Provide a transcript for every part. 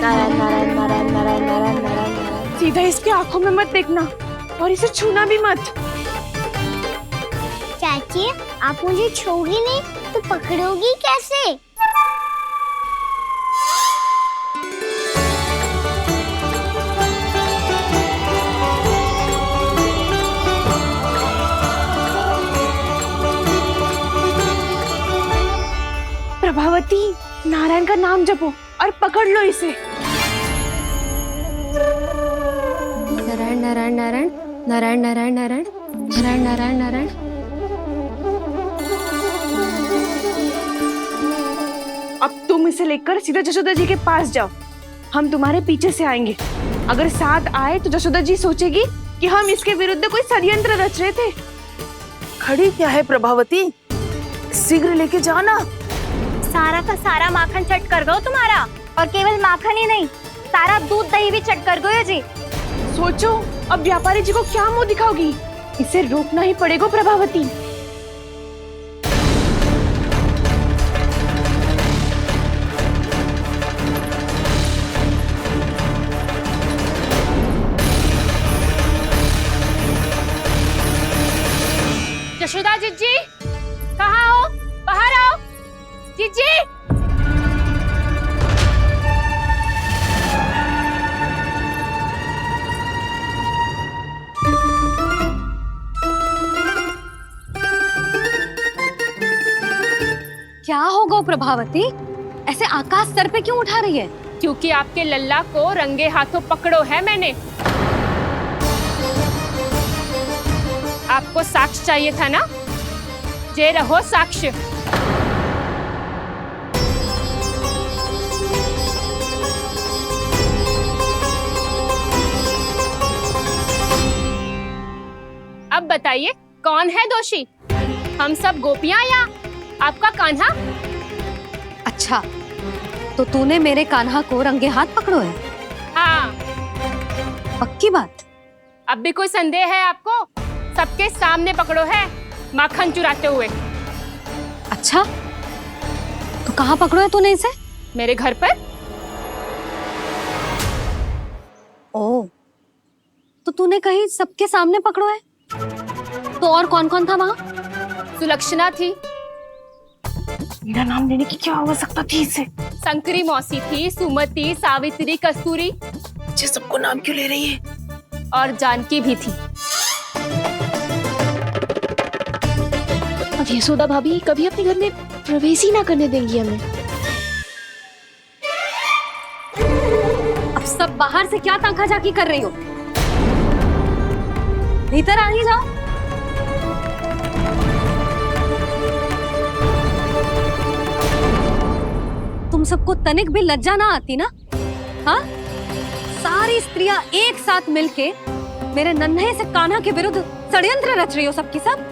नारायण नारायण नारायण नारायण नारायण नारायण नारायण। सीधा इसके आंखों में मत देखना और इसे छूना भी मत। चाची, आप मुझे छोगी नहीं तो पकड़ोगी कैसे? प्रभावती, नारायण का नाम जपो और पकड़ लो इसे। नारायण नारायण नारायण नारायण नारायण नारायण नारायण नारायण नारायण। अब तुम इसे लेकर सीधा जशोदा जी के पास जाओ, हम तुम्हारे पीछे से आएंगे। अगर साथ आए तो जशोदा जी सोचेगी कि हम इसके विरुद्ध कोई षड्यंत्र रच रहे थे। खड़ी क्या है प्रभावती, शीघ्र लेके जाना। सारा का सारा माखन चट कर गो तुम्हारा, और केवल माखन ही नहीं, सारा दूध दही भी चट कर गो जी। सोचो अब व्यापारी जी को क्या मुंह दिखाओगी। इसे रोकना ही पड़ेगा प्रभावती। जशोदा जीजी, कहाँ हो? बाहर आओ जीजी। क्या होगा प्रभावती, ऐसे आकाश सर पे क्यों उठा रही है? क्योंकि आपके लल्ला को रंगे हाथों पकड़ो है मैंने। आपको साक्ष्य चाहिए था ना, जे रहो साक्ष्य। अब बताइए कौन है दोषी, हम सब गोपियां या आपका कान्हा? अच्छा, तो तूने मेरे कान्हा को रंगे हाथ पकड़ो है? हाँ। पक्की बात? अब भी कोई संदेह है आपको? सबके सामने पकड़ो है, माखन चुराते हुए। अच्छा, तो कहाँ पकड़ो है तूने इसे? मेरे घर पर। ओ, तो तूने कहीं सबके सामने पकड़ो है? तो और कौन कौन था वहाँ? सुलक्षणा थी। मेरा नाम लेने की क्या आवश्यकता थी इसे? शंकरी मौसी थी, सुमति, सावित्री, कस्तूरी। ये सबको नाम क्यों ले रही है? और जानकी भी थी। अब यशोदा भाभी कभी अपने घर में प्रवेश ही ना करने देंगी हमें। अब सब बाहर से क्या ताका झाकी कर रही हो? भीतर आ ही जाओ। तुम सबको तनिक भी लज्जा ना आती ना? हाँ? सारी स्त्रियां एक साथ मिलके मेरे नन्हे से कान्हा के विरुद्ध षड्यंत्र रच रही हो सबकी सब।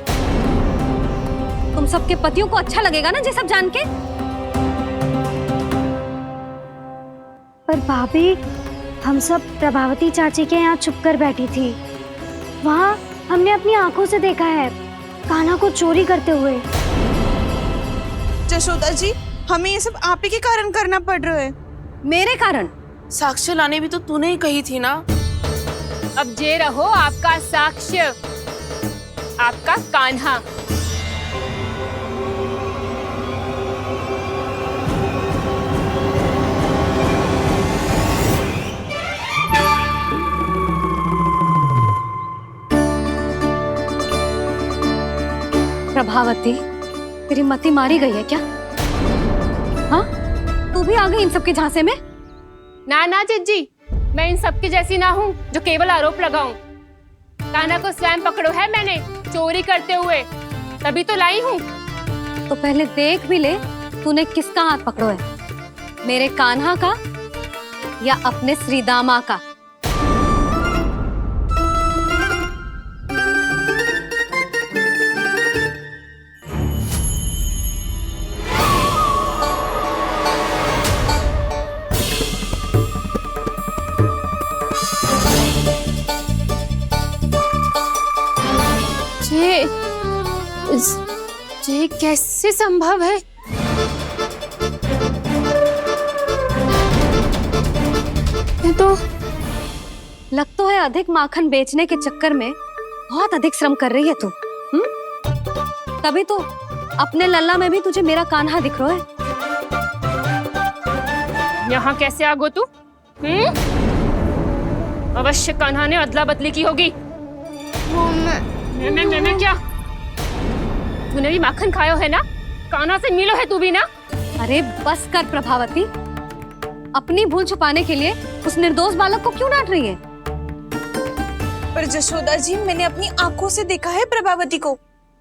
तुम सबके पतियों को अच्छा लगेगा ना ये सब जान के? पर भाभी, हम सब प्रभावती चाची के यहाँ छुप कर बैठी थी। वहाँ हमने अपनी आंखों से देखा है कान्हा को चोरी करते हुए। जशोदा जी, हमें ये सब आप ही के कारण करना पड़ रहा है। मेरे कारण? साक्ष्य लाने भी तो तूने ही कही थी ना। अब जे रहो आपका साक्ष्य, आपका कान्हा। प्रभावती, तेरी मति मारी गई है क्या? हाँ? तू भी आ गई इन सबके झांसे में? ना ना जीजी, मैं इन सबकी जैसी ना हूँ जो केवल आरोप लगाऊं। कान्हा को स्वयं पकड़ो है मैंने, चोरी करते हुए, तभी तो लाई हूँ। तो पहले देख भी ले तूने किसका हाथ पकड़ो है, मेरे कान्हा का या अपने श्रीदामा का? ये कैसे संभव है? लग तो है अधिक माखन बेचने के चक्कर में बहुत अधिक श्रम कर रही है तू। तभी तो अपने लल्ला में भी तुझे मेरा कान्हा दिख रहा है। यहाँ कैसे आ गो तू? अवश्य कान्हा ने अदला बदली की होगी। मैं क्या? तूने भी माखन खायो है ना? कान्हा से मिलो है तू भी ना? अरे बस कर प्रभावती, अपनी भूल छुपाने के लिए उस निर्दोष बालक को क्यों डांट रही है? पर जशोदा जी, मैंने अपनी आंखों से देखा है प्रभावती को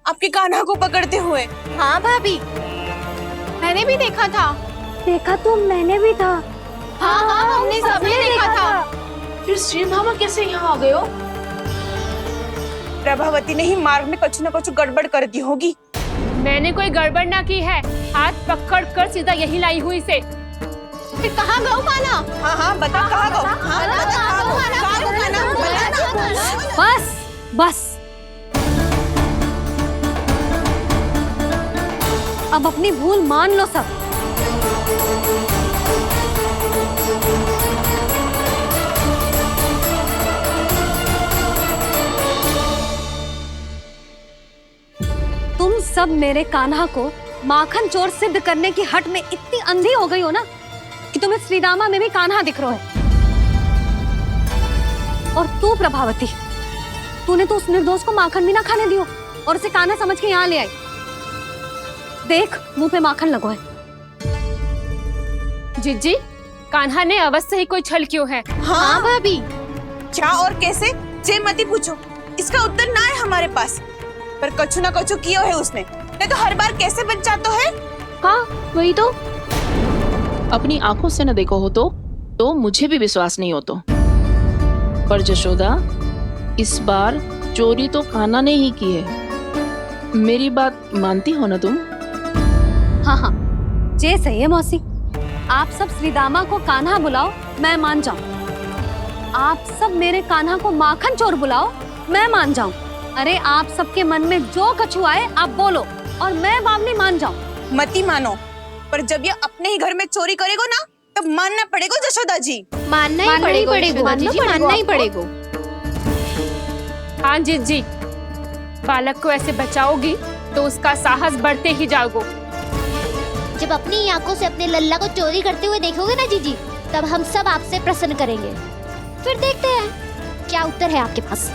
आपके कान्हा को पकड़ते हुए। हाँ भाभी, मैंने भी देखा था। देखा तो मैंने भी था। हाँ हाँ, हमने सबने देखा था। फिर श्रीधामा कैसे यहाँ आ गए हो? प्रभावती ने ही मार्ग में कुछ न कुछ गड़बड़ कर दी होगी। मैंने कोई गड़बड़ ना की है, हाथ पकड़ कर सीधा यही लाई हुई इसे। फिर कहाँ गौ कान्हा? हाँ हाँ बता कहाँ गो? हाँ बता कहाँ गो? कहाँ गो कान्हा? बता ना। बस बस, अब अपनी भूल मान लो सब। तुम सब मेरे कान्हा को माखन चोर सिद्ध करने की हट में इतनी अंधी हो गई हो ना कि तुम्हें श्रीदामा में भी कान्हा दिख रहा है। और तू प्रभावती, तूने तो उस निर्दोष को माखन भी ना खाने दियो और उसे कान्हा समझ के यहाँ ले आई। देख, मुंह पे माखन लगो है। जिज्जी, कान्हा ने अवश्य ही कोई छल क्यों है। हाँ भाभी। क्या और कैसे? जे मती पूछो, इसका उत्तर ना है हमारे पास। पर कछु ना कछु किया है उसने, नहीं तो हर बार कैसे बच जाता है। हाँ वही तो। अपनी आंखों से न देखो हो तो मुझे भी विश्वास नहीं हो तो। पर जशोदा, इस बार चोरी तो कान्हा ने ही की है। मेरी बात मानती हो ना तुम? हाँ हाँ, जे सही है मौसी। आप सब श्रीदामा को कान्हा बुलाओ, मैं मान जाऊं। आप सब मेरे कान्हा को माखन चोर बुलाओ, मैं मान जाऊं। अरे आप सबके मन में जो कछु आए आप बोलो और मैं बावली मान जाऊं। मती मानो, पर जब ये अपने ही घर में चोरी करेगो ना, तब मानना पड़ेगा जशोदा जी। मानना ही पड़ेगा, मानना ही पड़ेगा। हाँ जिज्जी, बालक को ऐसे बचाओगी तो उसका साहस बढ़ते ही जाओगे। जब अपनी आंखों से अपने लल्ला को चोरी करते हुए देखोगे ना जीजी, तब हम सब आपसे प्रसन्न करेंगे। फिर देखते हैं क्या उत्तर है आपके पास।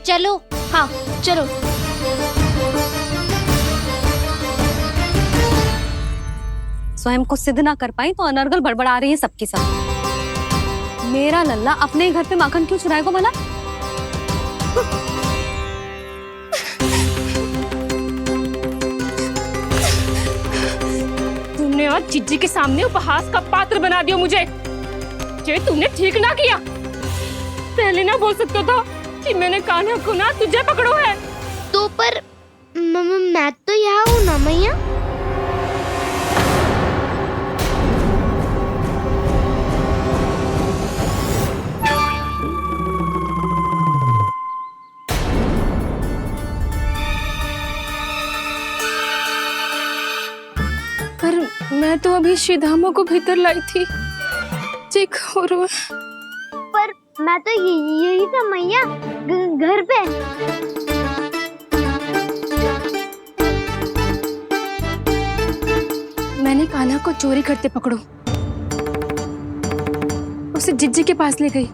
चलो। हाँ चलो। स्वयं को सिद्ध ना कर पाई तो अनर्गल बड़बड़ा रही है सबकी सब। मेरा लल्ला अपने ही घर पे माखन क्यों चुराएगा भला? तुमने आज जिज्जी के सामने उपहास का पात्र बना दिया मुझे। ये तुमने ठीक ना किया। पहले ना बोल सकता था कि मैंने कान्हा को ना तुझे पकड़ो है। तो पर मैं तो यहाँ हूँ ना मैया। पर मैं तो अभी श्रीधामा को भीतर लाई थी। चेक हो रहा है। पर मैं तो यही था मैया, घर पे। मैंने कान्हा को चोरी करते पकड़ो, उसे जिज्जी के पास ले गई।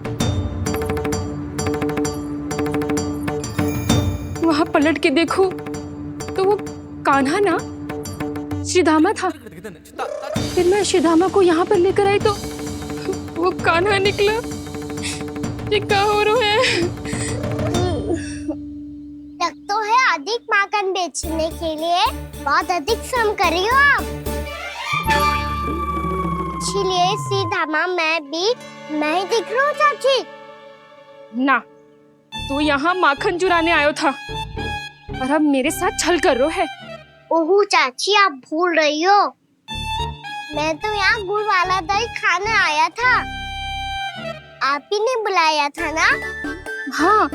वहां पलट के देखो तो वो कान्हा ना श्रीधामा था। फिर मैं श्रीधामा को यहाँ पर लेकर आई तो वो कान्हा निकला। ये क्या हो रहा है? लग तो है अधिक माखन बेचने के लिए बहुत अधिक श्रम कर रही हो आप। इसलिए सीधामा मैं ही दिख रहा हूँ चाची। ना, तू यहाँ माखन चुराने आयो था और अब मेरे साथ छल कर रहा है। ओह चाची, आप भूल रही हो, मैं तो यहाँ गुड़ वाला दही खाने आया था। आप ही ने बुलाया था ना? हाँ,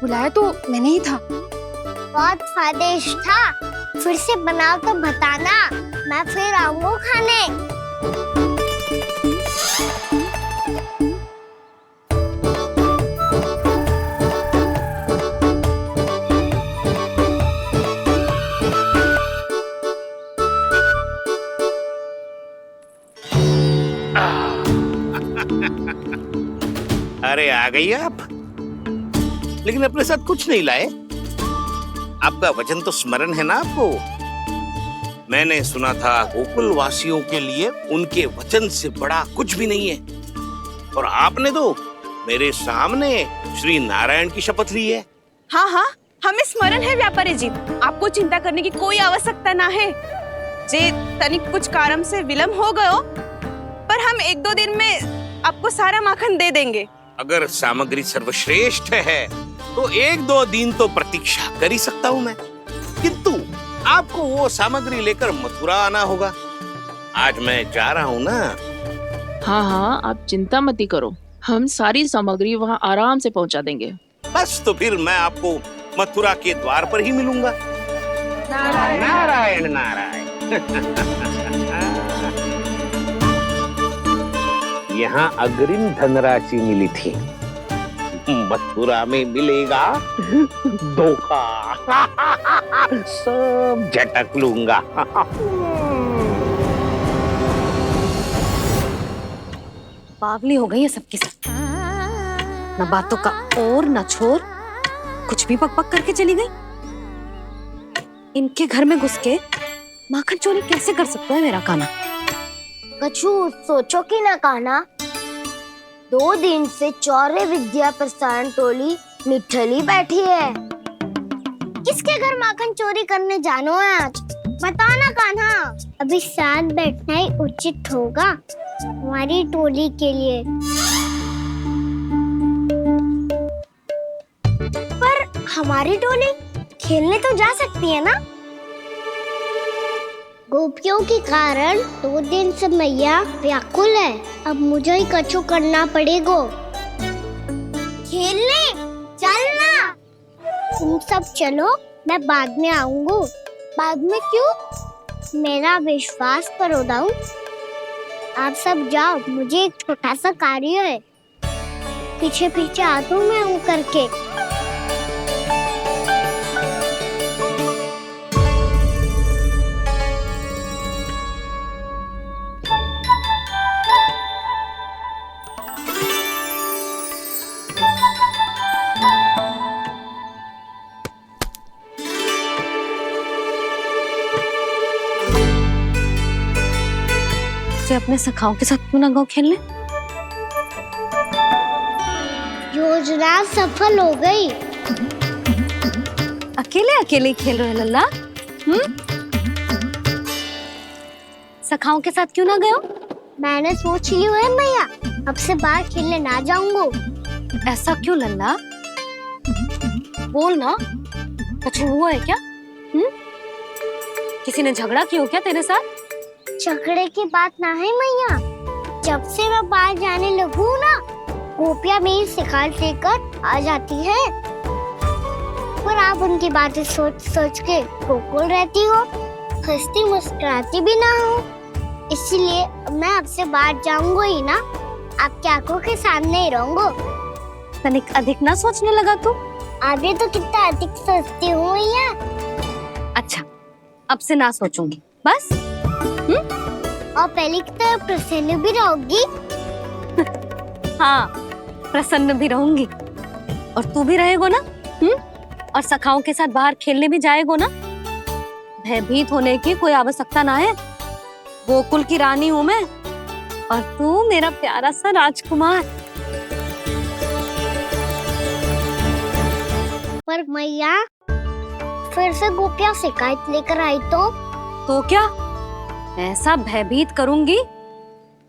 बुलाया तो मैंने ही था। बहुत स्वादिष्ट था। फिर से बनाओ तो बताना, मैं फिर आऊंगा खाने। अरे आ गई आप, लेकिन अपने साथ कुछ नहीं लाए। आपका वचन तो स्मरण है ना आपको? मैंने सुना था गोकुल वासियों के लिए उनके वचन से बड़ा कुछ भी नहीं है, और आपने तो मेरे सामने श्री नारायण की शपथ ली है। हाँ हाँ, हमें स्मरण है व्यापारी जी, आपको चिंता करने की कोई आवश्यकता ना है। जे तनिक कुछ कारण से विलंब हो गयो, पर हम 1-2 दिन में आपको सारा माखन दे देंगे। अगर सामग्री सर्वश्रेष्ठ है तो 1-2 दिन तो प्रतीक्षा कर ही सकता हूँ मैं, किंतु आपको वो सामग्री लेकर मथुरा आना होगा। आज मैं जा रहा हूँ ना। हाँ हाँ, आप चिंता मत करो, हम सारी सामग्री वहाँ आराम से पहुँचा देंगे। बस तो फिर मैं आपको मथुरा के द्वार पर ही मिलूंगा। नारायण नारायण। यहाँ अग्रिम धनराशि मिली थी, मथुरा में मिलेगा धोखा। सब झटक लूंगा। बावली हो गई है सबकी सब, न बातों का और न छोर, कुछ भी पक पक करके चली गई। इनके घर में घुस के माखन चोरी कैसे कर सकता है मेरा कान्हा? कछु सोचो कि ना कान्हा, 2 दिन से चौर्य विद्या प्रसारण टोली निठली बैठी है। किसके घर माखन चोरी करने जानो है आज? बता ना कान्हा। अभी साथ बैठना ही उचित होगा हमारी टोली के लिए। पर हमारी टोली खेलने तो जा सकती है ना? गोपियों के कारण 2 दिन से मैया व्याकुल है, अब मुझे ही कछु करना पड़ेगा। खेलने चलना, तुम सब चलो, मैं बाद में आऊंगा। बाद में क्यों? मेरा विश्वास करो दाऊ, आप सब जाओ, मुझे एक छोटा सा कार्य है। पीछे पीछे आता हूँ मैं हूँ करके। अपने सखाओं के साथ क्यों ना गाँव खेलने? योजना सफल हो गई। अकेले अकेले खेल रहे लल्ला? सखाओं के साथ क्यों ना गए हो? मैंने सोच लिया है मैया, अब से बाहर खेलने ना जाऊंगा। ऐसा क्यों लल्ला? बोल ना, कुछ हुआ है क्या? किसी ने झगड़ा किया हो क्या तेरे साथ? झगड़े की बात ना है मैया, जब से मैं बाहर जाने लगू ना, गोपियां मेरी शिकार लेकर आ जाती है, पर आप उनकी बातें सोच सोच के गोकुल रहती हो, हंसती मुस्कुराती भी ना हो। इसलिए मैं आपसे बाहर जाऊंगा ही ना, आपकी आंखों के सामने ही रहूंगा। तनिक अधिक ना सोचने लगा तू? आगे तो कितना अधिक सोचती हूँ मैया। अच्छा, अब से ना सोचूंगी बस। और पहले की तरह प्रसन्न भी रहोगी? हाँ, प्रसन्न भी रहूंगी, और तू भी रहेगो ना? और सखाओं के साथ बाहर खेलने भी जाएगो ना? भयभीत होने की कोई आवश्यकता ना है, गोकुल की रानी हूँ मैं, और तू मेरा प्यारा सा राजकुमार। पर मैया, फिर से गोपियां शिकायत लेकर आई तो क्या? ऐसा भयभीत करूंगी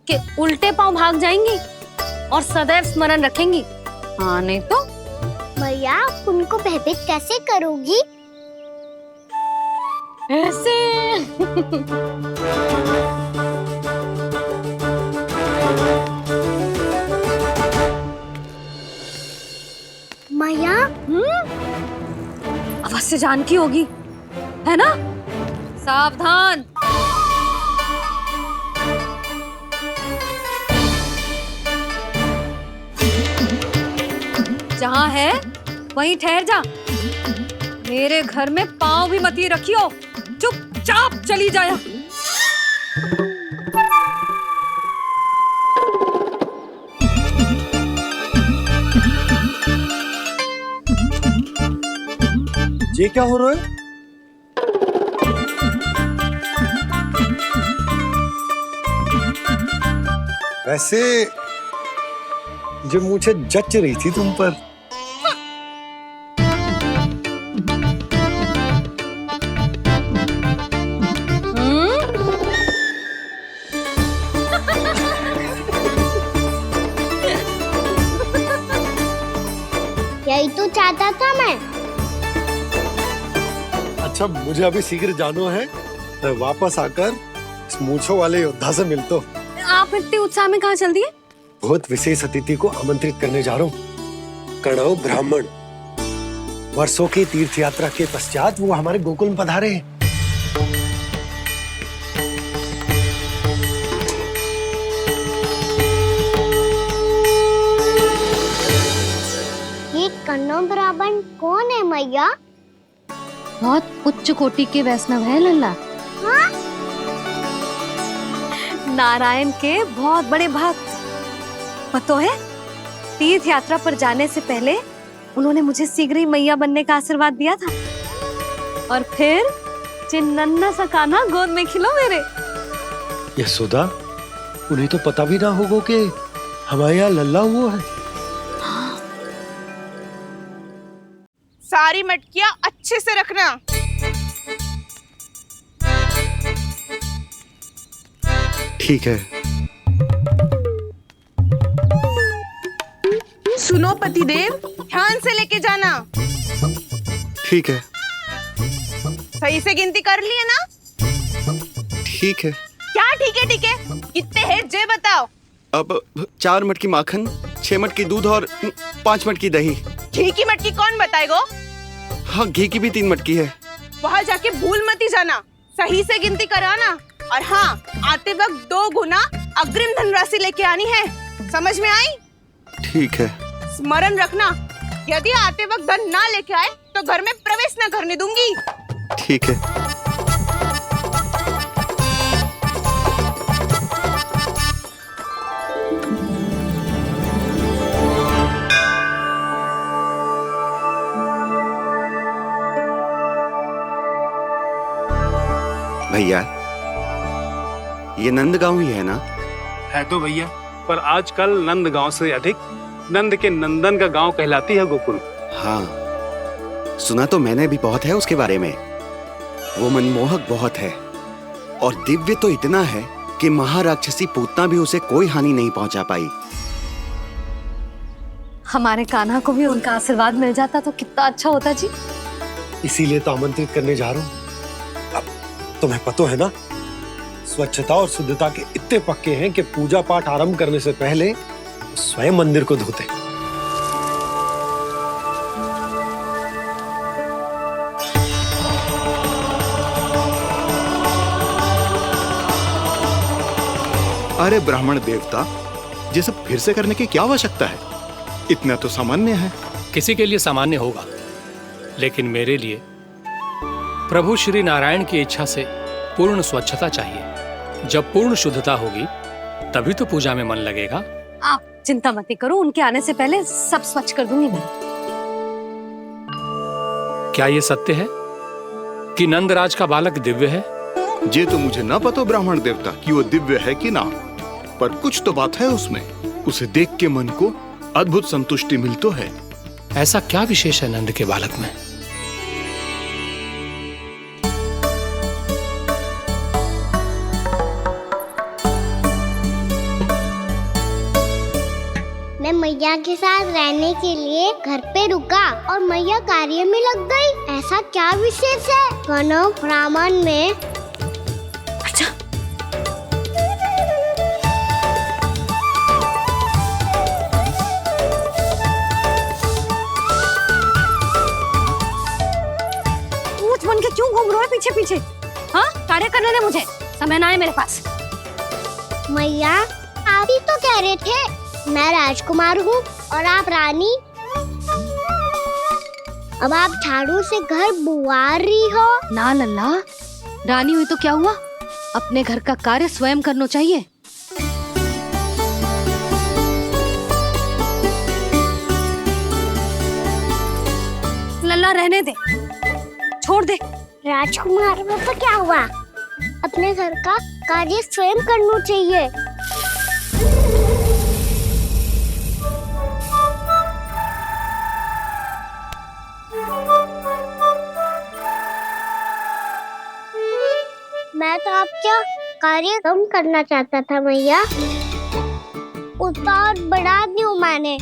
कि उल्टे पांव भाग जाएंगी और सदैव स्मरण रखेंगी। हाँ नहीं तो? मैया, उनको भयभीत कैसे करोगी? ऐसे। मैया, अवश्य जानकी होगी, है ना? सावधान। जहाँ है वहीं ठहर जा, मेरे घर में पाँव भी मत ही रखियो, चुपचाप चली जाया। ये क्या हो रहा है? वैसे जो मुझे जच रही थी तुम पर। यही तो चाहता था मैं। अच्छा मुझे अभी शीघ्र जाना है, मैं वापस आकर इस मूंछों वाले योद्धा से मिलता हूँ। आप इतने उत्साह में कहाँ चल दिए? बहुत विशेष अतिथि को आमंत्रित करने जा रहा हूँ, कणव ब्राह्मण। वर्षों की तीर्थ यात्रा के पश्चात वो हमारे गोकुल में पधारे हैं। ये कन्नौ ब्राह्मण कौन है मैया? बहुत उच्च कोटि के वैष्णव है लल्ला। हाँ? नारायण के बहुत बड़े भक्त। पता है, तीर्थ यात्रा पर जाने से पहले उन्होंने मुझे शीघ्र ही मैया बनने का आशीर्वाद दिया था, और फिर चिन्नन्ना सा कान्हा गोद में खिलो मेरे। यशोदा, उन्हें तो पता भी ना होगा कि हमारे यहाँ लल्ला हुआ है। सारी मटकियां अच्छे से रखना। ठीक है। सुनो पतिदेव, ध्यान से लेके जाना। ठीक है। सही से गिनती कर लिए ना? ठीक है। क्या ठीक है ठीक है? कितने हैं जे बताओ। अब 4 मटकी माखन, 6 मटकी दूध और 5 मटकी दही। घी की मटकी कौन बताएगा? हाँ, घी की भी 3 मटकी है। वहाँ जाके भूल मती जाना, सही से गिनती कराना। और हाँ, आते वक्त 2 गुना अग्रिम धनराशि लेके आनी है, समझ में आई? ठीक है। स्मरण रखना, यदि आते वक्त धन ना लेके आए तो घर में प्रवेश न करने दूंगी। ठीक है। भैया, ये नंदगांव ही है ना? है तो भैया, पर आजकल नंदगांव से अधिक नंद के नंदन का गांव कहलाती है गोकुल। हाँ, सुना तो मैंने भी बहुत है उसके बारे में। वो मनमोहक बहुत है और दिव्य तो इतना है कि महाराक्षसी पूतना भी उसे कोई हानि नहीं पहुंचा पाई। हमारे कान्हा को भी उनका आशीर्वाद मिल जाता तो कितना अच्छा होता जी। इसीलिए तो आमंत्रित करने जा रहा हूँ। अब तुम्हें पता है ना, स्वच्छता और शुद्धता के इतने पक्के हैं कि पूजा पाठ आरंभ करने से पहले स्वयं मंदिर को धोते। अरे ब्राह्मण देवता, ये सब फिर से करने की क्या आवश्यकता है? इतना तो सामान्य है। किसी के लिए सामान्य होगा, लेकिन मेरे लिए प्रभु श्री नारायण की इच्छा से पूर्ण स्वच्छता चाहिए। जब पूर्ण शुद्धता होगी तभी तो पूजा में मन लगेगा। आप चिंता मत करो, उनके आने से पहले सब स्वच्छ कर दूंगी मैं। क्या ये सत्य है कि नंदराज का बालक दिव्य है? ये तो मुझे ना पता ब्राह्मण देवता कि वो दिव्य है कि ना, पर कुछ तो बात है उसमें। उसे देख के मन को अद्भुत संतुष्टि मिलती है। ऐसा क्या विशेष है नंद के बालक में? मैं मैया के साथ रहने के लिए घर पे रुका और मैया कार्य में लग गई। ऐसा क्या विशेष है कन्नौ ब्राह्मण में? अच्छा, ऊंच बन के क्यों घूम रहे हो पीछे पीछे? हाँ, कार्य करने दे मुझे, समय ना है मेरे पास। मैया, आप ही तो कह रहे थे मैं राजकुमार हूँ और आप रानी। अब आप झाड़ू से घर बुआर रही हो। ना लल्ला, रानी हुई तो क्या हुआ, अपने घर का कार्य स्वयं करना चाहिए। लल्ला रहने दे, छोड़ दे। राजकुमार तो क्या हुआ? अपने घर का कार्य स्वयं करना चाहिए। मैं तो आपका कार्य कम करना चाहता था मैया, उसका और बढ़ा दूं मैंने।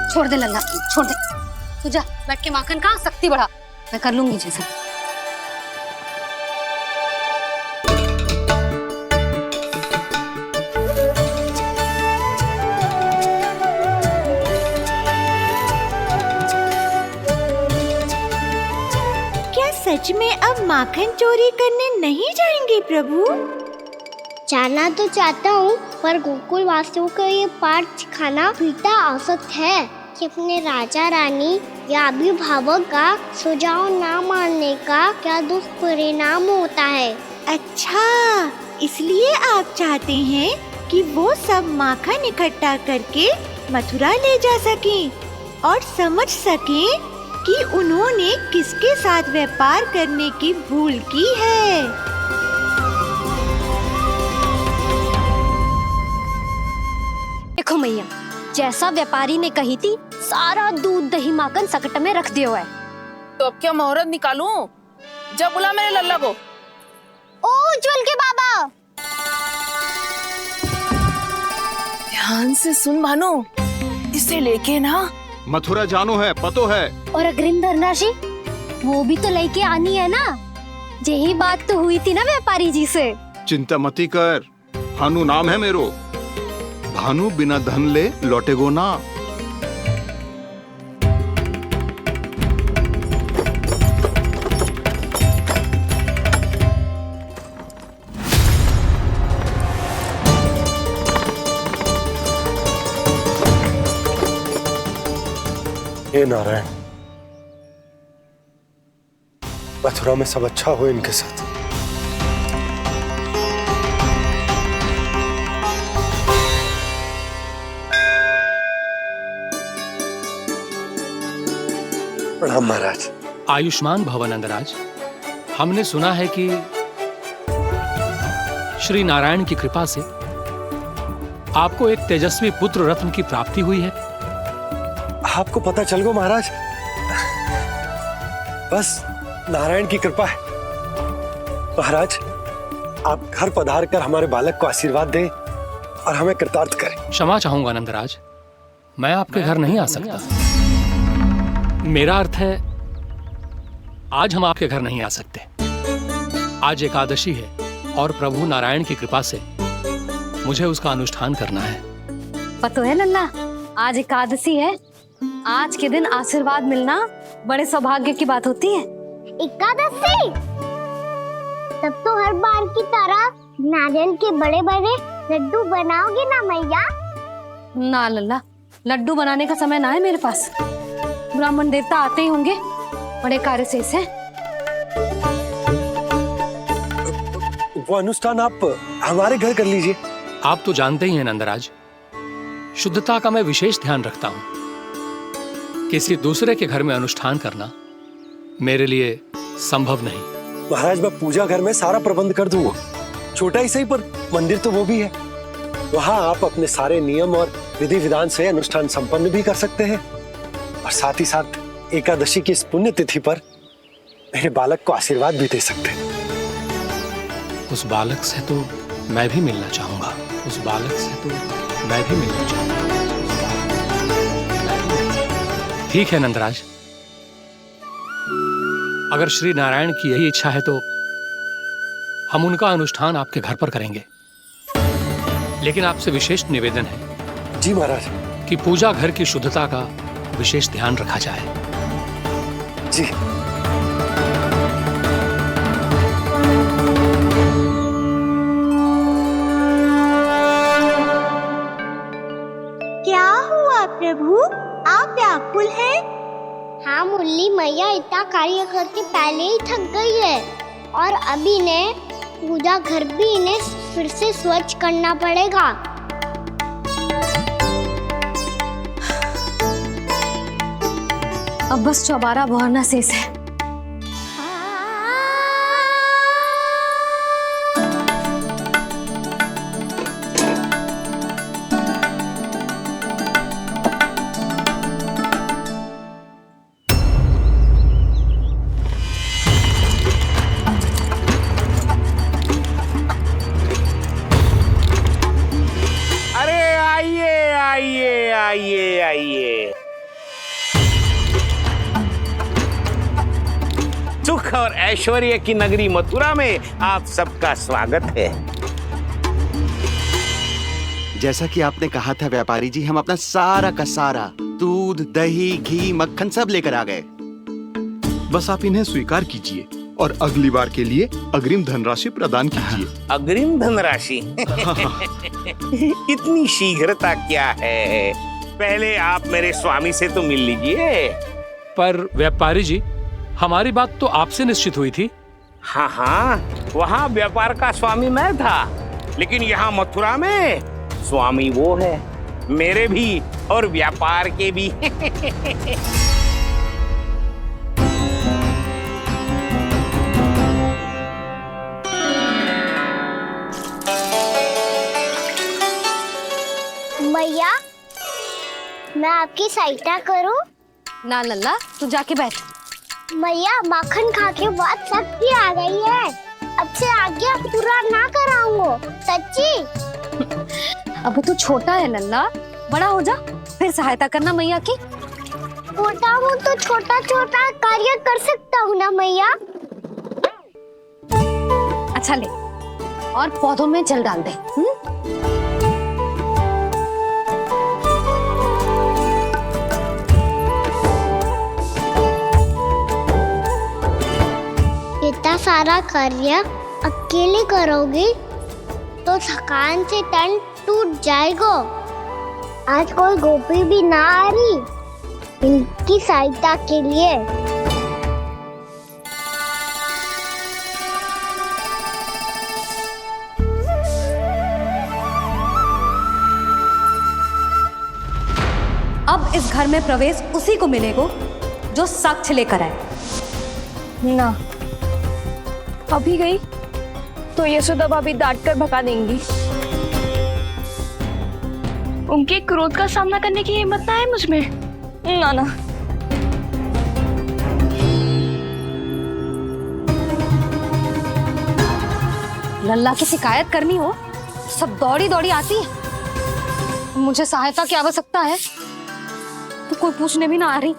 छोड़ दे लल्ला, छोड़ दे। तू जा बैठ के माखन खा, शक्ति बढ़ा, मैं कर लूंगी जैसे। क्या सच में अब माखन चोरी करने नहीं जाएंगे प्रभु? जाना तो चाहता हूँ, पर गोकुल वासियों को ये पाठ सिखाना पिता आवश्यक है कि अपने राजा रानी या अभिभावक का सुझाव ना मानने का क्या दुष्परिणाम होता है। अच्छा, इसलिए आप चाहते हैं कि वो सब माखन इकट्ठा करके मथुरा ले जा सकें और समझ सकें कि उन्होंने किसके साथ व्यापार करने की भूल की है। देखो मैया, जैसा व्यापारी ने कही थी, सारा दूध दही माखन सकट में रख दिया है। तो अब क्या मुहूर्त निकालूं? जब बुला मेरे लल्ला को। ओ उज्जवल के बाबा, ध्यान से सुन भानु, इसे लेके ना मथुरा जानो है, पतो है। और अग्रिम धनराशि वो भी तो लेके आनी है ना। यही बात तो हुई थी ना व्यापारी जी से। चिंता मती कर, भानु नाम है मेरो। भानु बिना धन ले लौटेगो ना। हे नारायण, मथुरा में सब अच्छा हो इनके साथ। प्रणाम महाराज। आयुष्मान भव नंदराज। हमने सुना है कि श्री नारायण की कृपा से आपको एक तेजस्वी पुत्र रत्न की प्राप्ति हुई है। आपको पता चल गो महाराज, बस नारायण की कृपा है। महाराज, आप घर पधार कर हमारे बालक को आशीर्वाद दें और हमें कृतार्थ करें। क्षमा चाहूंगा नंदराज, मैं आपके घर नहीं आ सकता। मेरा अर्थ है, आज हम आपके घर नहीं आ सकते। आज एकादशी है और प्रभु नारायण की कृपा से मुझे उसका अनुष्ठान करना है। पता है लल्ला, आज एकादशी है। आज के दिन आशीर्वाद मिलना बड़े सौभाग्य की बात होती है। एकादशी? तब तो हर बार की तरह नारियल के बड़े बड़े लड्डू बनाओगे ना मैया? ना लल्ला, लड्डू बनाने का समय ना है मेरे पास। ब्राह्मण देवता आते ही होंगे, बड़े कार्य शेष हैं। वो अनुष्ठान आप हमारे घर कर लीजिए। आप तो जानते ही हैं नंदराज, शुद्धता का मैं विशेष ध्यान रखता हूं। किसी दूसरे के घर में अनुष्ठान करना मेरे लिए संभव नहीं। महाराज, मैं पूजा घर में सारा प्रबंध कर दूंगा। छोटा ही सही, पर मंदिर तो वो भी है। वहां आप अपने सारे नियम और विधि विधान से अनुष्ठान संपन्न भी कर सकते हैं और साथ ही साथ एकादशी की इस पुण्य तिथि पर मेरे बालक को आशीर्वाद भी दे सकते हैं। उस बालक से तो मैं भी मिलना चाहूंगा। उस बालक से तो मैं भी मिलना चाहूंगा। ठीक है नंदराज, अगर श्री नारायण की यही इच्छा है तो हम उनका अनुष्ठान आपके घर पर करेंगे। लेकिन आपसे विशेष निवेदन है। जी महाराज। कि पूजा घर की शुद्धता का विशेष ध्यान रखा जाए। जी। क्या हुआ प्रभु, आप व्याकुल हैं? हाँ मुरली मैया, इतना कार्य करके पहले ही थक गई है और अभी इन्हें पूजा घर भी इन्हें फिर से स्वच्छ करना पड़ेगा। अब बस चौबारा बहरना शेष है। आइए आइए, सुख और ऐश्वर्य की नगरी मथुरा में आप सबका स्वागत है। जैसा कि आपने कहा था व्यापारी जी, हम अपना सारा का सारा दूध, दही, घी, मक्खन सब लेकर आ गए। बस आप इन्हें स्वीकार कीजिए और अगली बार के लिए अग्रिम धनराशि प्रदान कीजिए। अग्रिम धनराशि? इतनी शीघ्रता क्या है? पहले आप मेरे स्वामी से तो मिल लीजिए। पर व्यापारी जी, हमारी बात तो आपसे निश्चित हुई थी। हाँ हाँ, वहाँ व्यापार का स्वामी मैं था, लेकिन यहाँ मथुरा में स्वामी वो है, मेरे भी और व्यापार के भी। मैया, मैं आपकी सहायता करूं? ना लल्ला, तू जाके बैठ। मैया, माखन खा के बात शक्ति आ गई है। अब से आगे पूरा ना कराऊंगा, सच्ची। अब तू छोटा है लल्ला, बड़ा हो जा फिर सहायता करना मैया की। छोटा हूँ तो छोटा छोटा कार्य कर सकता हूँ ना मैया। अच्छा ले, और पौधों में जल डाल दे। इतना सारा कार्य अकेले करोगी तो थकान से तन टूट जाएगा। आज कोई गोपी भी ना आ रही इनकी सहायता के लिए। अब इस घर में प्रवेश उसी को मिलेगा जो साक्ष्य लेकर आए। ना, अभी गई तो यशोदा भाभी डांट कर भगा देंगी। उनके क्रोध का सामना करने की हिम्मत ना है मुझ में। ना ना। लल्ला की शिकायत करनी हो सब दौड़ी दौड़ी आती है। मुझे सहायता की आवश्यकता है तो कोई पूछने भी ना आ रही।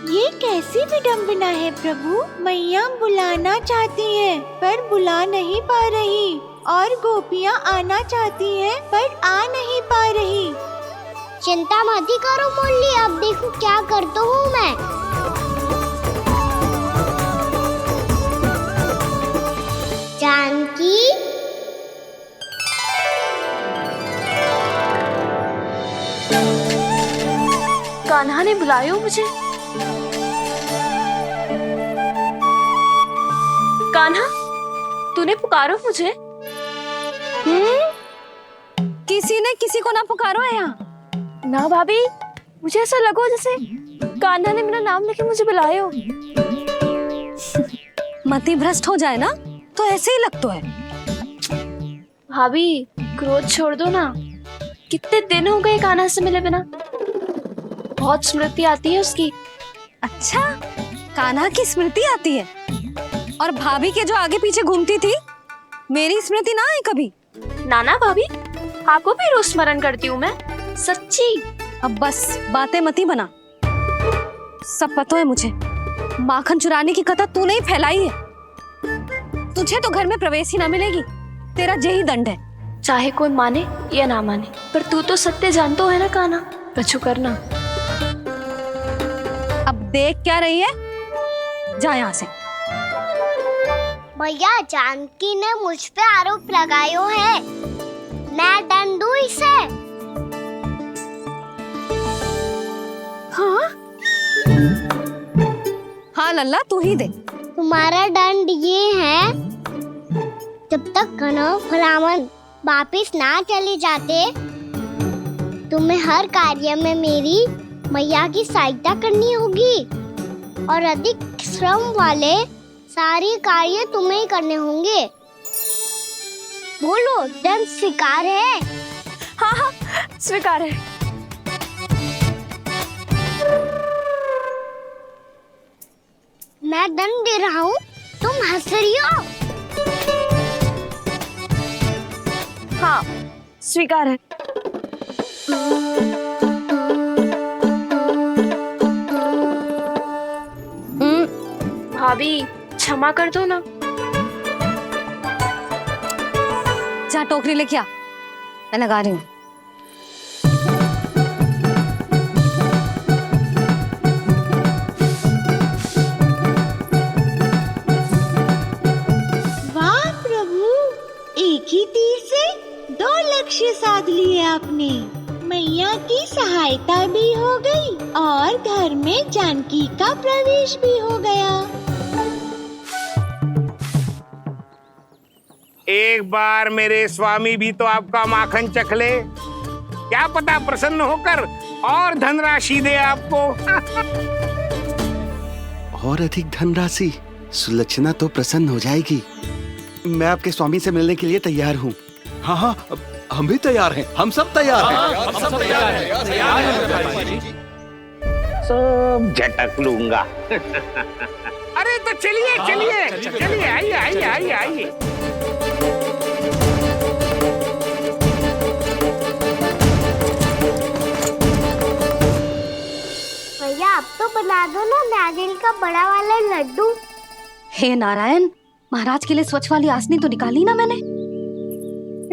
ये कैसी विडंबना है प्रभु। मैया बुलाना चाहती हैं पर बुला नहीं पा रही, और गोपियाँ आना चाहती हैं पर आ नहीं पा रही। चिंता मत करो मुरली, अब देखो क्या करता हूँ मैं। जानकी, कान्हा ने बुलाया मुझे। कान्हा, तूने पुकारो मुझे? किसी ने किसी को ना पुकारो है यहाँ। ना भाभी, मुझे ऐसा लगो जैसे कान्हा ने मेरा नाम लेके मुझे बुलाया हो। मति भ्रष्ट हो जाए ना तो ऐसे ही लगता है। भाभी, क्रोध छोड़ दो ना। कितने दिन हो गए कान्हा से मिले बिना। बहुत स्मृति आती है उसकी। अच्छा, कान्हा की स्मृति आती है? और भाभी के जो आगे पीछे घूमती थी, मेरी स्मृति ना है कभी? नाना भाभी, आपको भी रोज स्मरण करती हूँ मैं, सच्ची। अब बस बातें मत ही बना। सब पता है मुझे। माखन चुराने की कथा तूने ही फैलाई है। तुझे तो घर में प्रवेश ही ना मिलेगी। तेरा यही दंड है। चाहे कोई माने या ना माने, पर तू तो सत्य जानतो है ना कान्हा। कछु करना। अब देख क्या रही है, जा यहाँ से। भैया, जानकी ने मुझ पे आरोप लगायो है, मैं दंड दूं इसे। हाँ हाँ लल्ला, तू ही दे। तुम्हारा दंड ये है, जब तक कनव ब्राह्मण वापिस ना चले जाते, तुम्हें हर कार्य में मेरी मैया की सहायता करनी होगी। और अधिक श्रम वाले सारे कार्य तुम्हें ही करने होंगे। बोलो, दंड स्वीकार है? हाँ हाँ, स्वीकार है। मैं दंड दे रहा हूँ, तुम हंस रही हो? हाँ, स्वीकार है। भाभी क्षमा कर दो ना। जा टोकरी लेके आ, मैं लगा रही हूँ। वाह प्रभु, एक ही तीर से 2 लक्ष्य साध लिए आपने। मैया की सहायता भी हो गई और घर में जानकी का प्रवेश भी हो गया। एक बार मेरे स्वामी भी तो आपका माखन चख ले, क्या पता प्रसन्न होकर और धनराशि दे आपको। और अधिक धनराशि? सुलक्षणा तो प्रसन्न हो जाएगी। मैं आपके स्वामी से मिलने के लिए तैयार हूँ। हाँ हाँ, हम भी तैयार हैं, हम सब तैयार हैं। हम सब तैयार हैं। सब झटक लूंगा। अरे तो चलिए चलिए चलिए, आइए आइए आइए आइए। भैया, आप तो बना दो ना नारियल का बड़ा वाला लड्डू। हे नारायण, महाराज के लिए स्वच्छ वाली आसनी तो निकाली ना मैंने।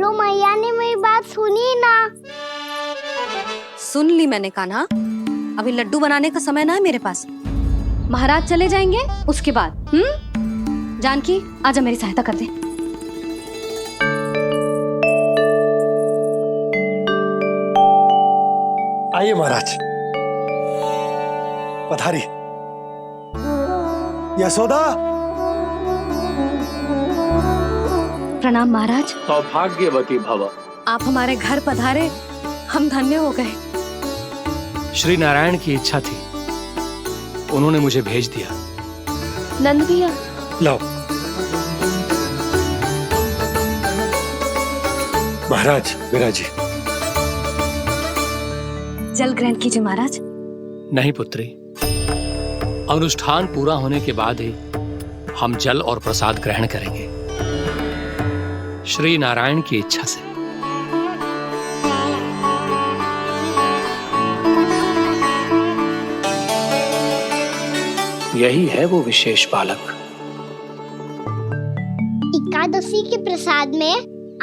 लो, मैया ने मेरी बात सुनी ना। सुन ली मैंने कान्हा, अभी लड्डू बनाने का समय ना है मेरे पास। महाराज चले जाएंगे उसके बाद। जानकी, आजा मेरी सहायता कर दे। आइए महाराज, पधारी। यशोदा। प्रणाम महाराज। सौभाग्यवती भव। आप हमारे घर पधारे, हम धन्य हो गए। श्री नारायण की इच्छा थी, उन्होंने मुझे भेज दिया। नंद भैया, लाओ। महाराज, विराजी। जल ग्रहण कीजिए महाराज। नहीं पुत्री, अनुष्ठान पूरा होने के बाद ही हम जल और प्रसाद ग्रहण करेंगे, श्री नारायण की इच्छा से। यही है वो विशेष बालक। एकादशी के प्रसाद में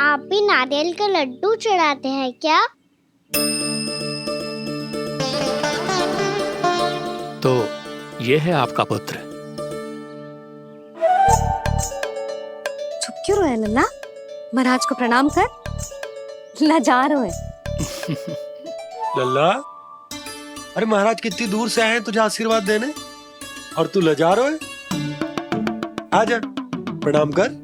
आप भी नारियल का लड्डू चढ़ाते हैं क्या? तो ये है आपका पुत्र। चुप क्यों रहे लल्ला? महाराज को प्रणाम कर, लजा रहे। लल्ला, अरे महाराज कितनी दूर से आए हैं तुझे आशीर्वाद देने, और तू लजा रहा है? आजा, प्रणाम कर।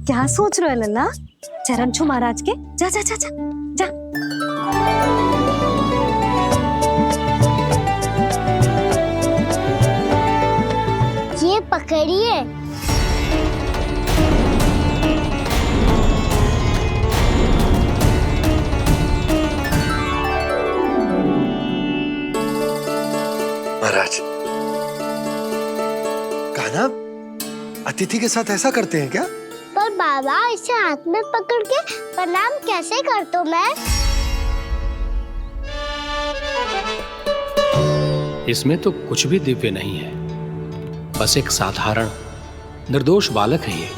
क्या सोच रहे हो लल्ला? चरण छू महाराज के। जा जा जा जा जा। ये पकड़िए। महाराज, कान्हा, अतिथि के साथ ऐसा करते हैं क्या? पर बाबा, इसे हाथ में पकड़ के प्रणाम कैसे करता हूँ मैं? इसमें तो कुछ भी दिव्य नहीं है, बस एक साधारण निर्दोष बालक है ये,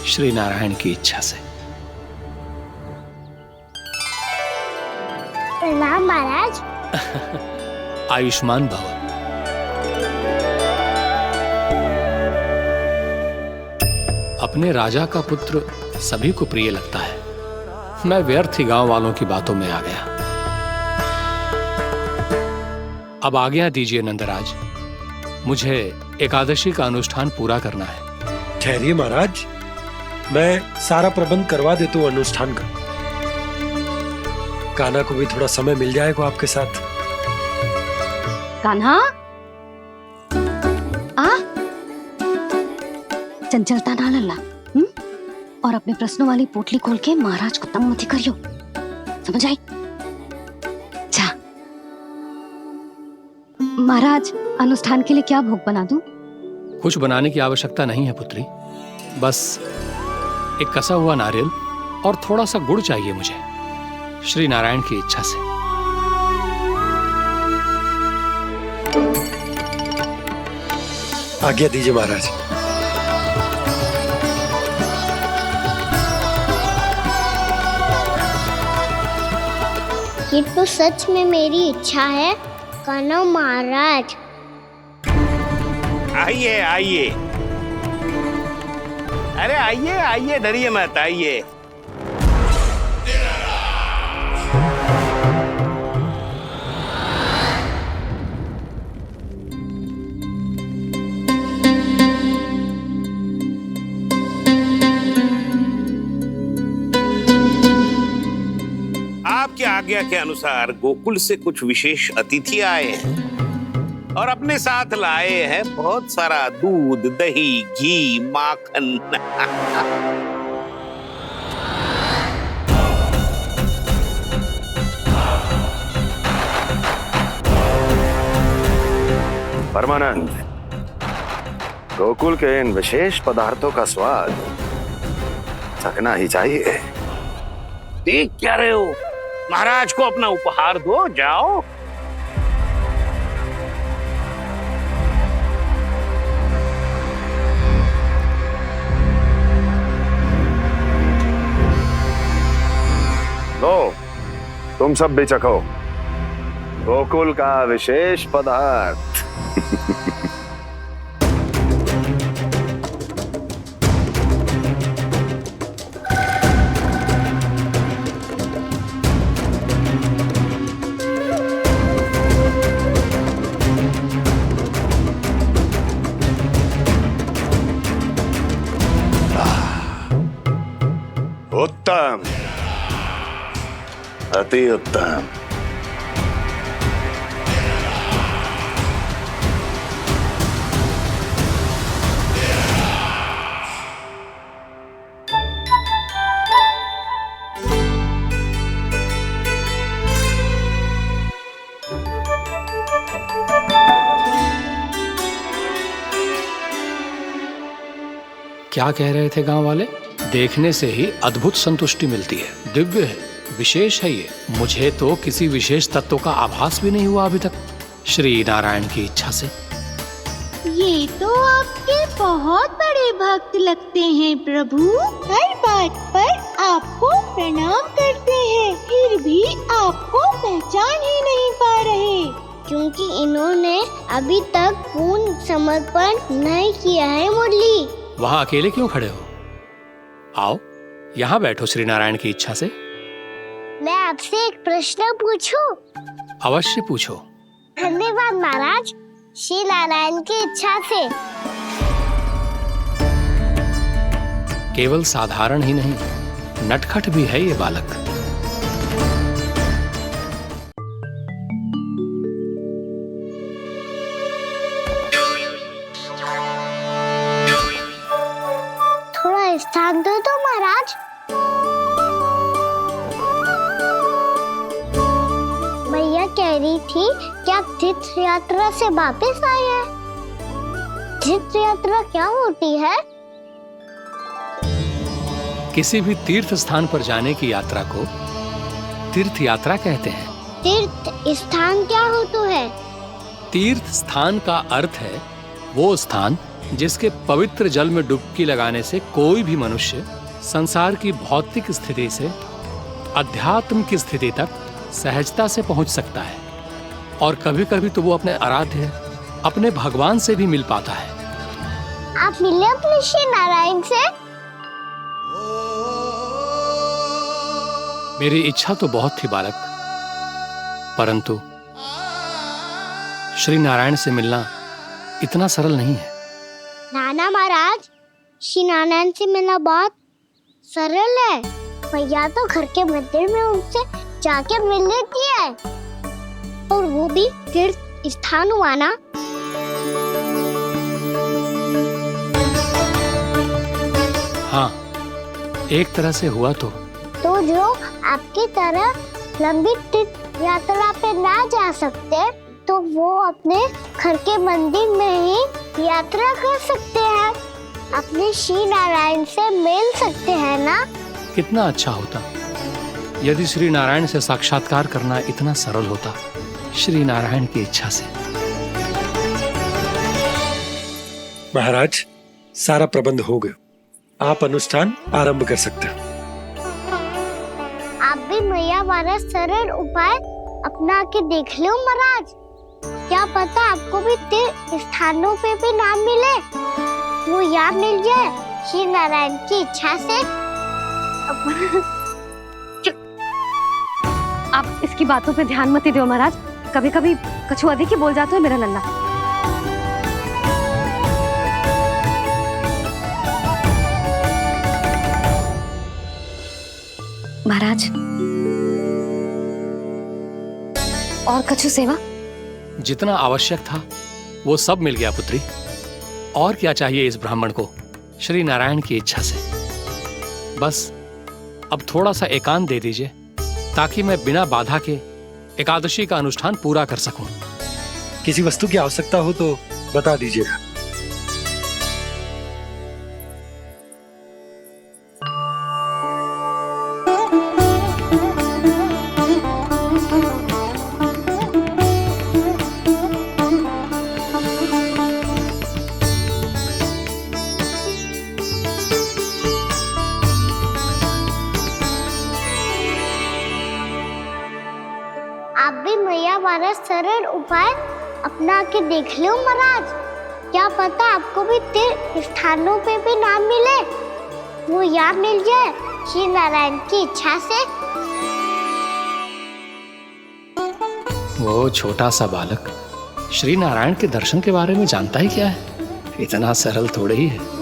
श्री नारायण की इच्छा से। प्रणाम महाराज। आयुष्मान भव। अपने राजा का पुत्र सभी को प्रिय लगता है। मैं व्यर्थ ही गांव वालों की बातों में आ गया। अब आज्ञा दीजिए नंदराज, मुझे एकादशी का अनुष्ठान पूरा करना है। ठहरिए महाराज, मैं सारा प्रबंध करवा देता हूँ अनुष्ठान का। कान्हा को भी थोड़ा समय मिल जाएगा आपके साथ। कान्हा आ चंचलता ना लल्ला, और अपने प्रश्नों वाली पोटली खोल के महाराज को तंग मत करियो, समझ आई? जा महाराज, अनुष्ठान के लिए क्या भोग बना दूं? कुछ बनाने की आवश्यकता नहीं है पुत्री, बस एक कसा हुआ नारियल और थोड़ा सा गुड़ चाहिए मुझे, श्री नारायण की इच्छा से। आज्ञा दीजिए महाराज। ये तो सच में मेरी इच्छा है कान्हा महाराज। आइए आइए, अरे आइए आइए, डरिए मत, आइए। आपकी आज्ञा के अनुसार गोकुल से कुछ विशेष अतिथि आए हैं और अपने साथ लाए हैं बहुत सारा दूध, दही, घी, माखन। परमानंद, गोकुल के इन विशेष पदार्थों का स्वाद चखना ही चाहिए। देख क्या रहे हो, महाराज को अपना उपहार दो, जाओ। लो, तुम सब भी चखो गोकुल का विशेष पदार्थ। उत्तम, अति उत्तम। क्या कह रहे थे गांव वाले? देखने से ही अद्भुत संतुष्टि मिलती है, दिव्य है, विशेष है ये। मुझे तो किसी विशेष तत्व का आभास भी नहीं हुआ अभी तक, श्री नारायण की इच्छा से। ये तो आपके बहुत बड़े भक्त लगते हैं प्रभु, हर बात पर आपको प्रणाम करते हैं, फिर भी आपको पहचान ही नहीं पा रहे। क्योंकि इन्होंने अभी तक पूर्ण समर्पण नहीं किया है मुरली। वहाँ अकेले क्यों खड़े हो? आओ यहाँ बैठो श्री नारायण की इच्छा से। मैं आपसे एक प्रश्न पूछूं? अवश्य पूछो। धन्यवाद महाराज, श्री नारायण की इच्छा से। केवल साधारण ही नहीं, नटखट भी है ये बालक। थोड़ा स्थान दो तो महाराज। भैया कह रही थी कि आप तीर्थ यात्रा से वापस आए हैं। तीर्थ यात्रा क्या होती है? किसी भी तीर्थ स्थान पर जाने की यात्रा को तीर्थ यात्रा कहते हैं। तीर्थ स्थान क्या होता है? तीर्थ स्थान का अर्थ है वो स्थान जिसके पवित्र जल में डुबकी लगाने से कोई भी मनुष्य संसार की भौतिक स्थिति से अध्यात्म की स्थिति तक सहजता से पहुंच सकता है, और कभी कभी तो वो अपने आराध्य, अपने भगवान से भी मिल पाता है। आप मिले अपने श्री नारायण से? मेरी इच्छा तो बहुत थी बालक, परंतु श्री नारायण से मिलना इतना सरल नहीं है। नाना महाराज, श्री नारायण से मिलना बहुत सरल है। भैया तो घर के मंदिर में उनसे जाके मिल लेती है, और वो भी तीर्थ स्थान हुआ ना? हाँ, एक तरह से हुआ तो जो आपकी तरह लंबी तीर्थ यात्रा पे ना जा सकते तो वो अपने घर के मंदिर में ही यात्रा कर सकते हैं, अपने श्री नारायण से मिल सकते हैं ना? कितना अच्छा होता यदि श्री नारायण से साक्षात्कार करना इतना सरल होता, श्री नारायण की इच्छा से। महाराज, सारा प्रबंध हो गया, आप अनुष्ठान आरंभ कर सकते हैं। आप भी मैया वाला सरल उपाय अपना के देख लो महाराज, क्या पता आपको भी तीर्थ स्थानों पे भी नाम मिले, वो याद मिल जाए श्री नारायण की इच्छा से। आप इसकी बातों पे ध्यान मत दो महाराज, कभी कभी कछु अधिक ही बोल जाते हो मेरा नन्ना। महाराज, और कछु सेवा? जितना आवश्यक था वो सब मिल गया पुत्री। और क्या चाहिए इस ब्राह्मण को श्री नारायण की इच्छा से? बस अब थोड़ा सा एकांत दे दीजिए ताकि मैं बिना बाधा के एकादशी का अनुष्ठान पूरा कर सकूं। किसी वस्तु की आवश्यकता हो तो बता दीजिएगा। आप भी मैया वाला सरल उपाय अपना के देख लो महाराज, क्या पता आपको भी तीर्थ स्थानों पे भी नाम मिले, वो याद मिल जाए श्री नारायण की इच्छा से। वो छोटा सा बालक श्री नारायण के दर्शन के बारे में जानता ही क्या है, इतना सरल थोड़े ही है।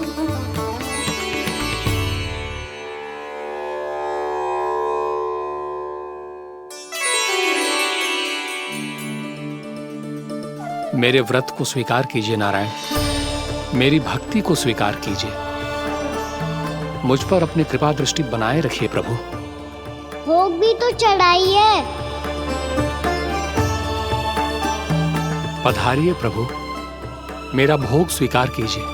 मेरे व्रत को स्वीकार कीजिए नारायण, मेरी भक्ति को स्वीकार कीजिए, मुझ पर अपनी कृपा दृष्टि बनाए रखिए प्रभु। भोग भी तो चढ़ाइए। पधारिए प्रभु, मेरा भोग स्वीकार कीजिए।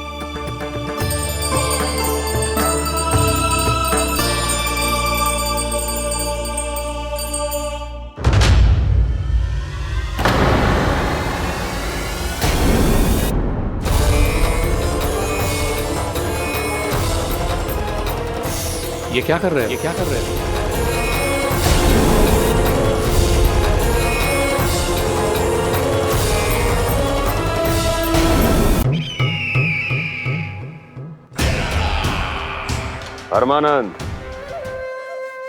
ये क्या कर रहे हैं? ये क्या कर रहे हैं? परमानंद,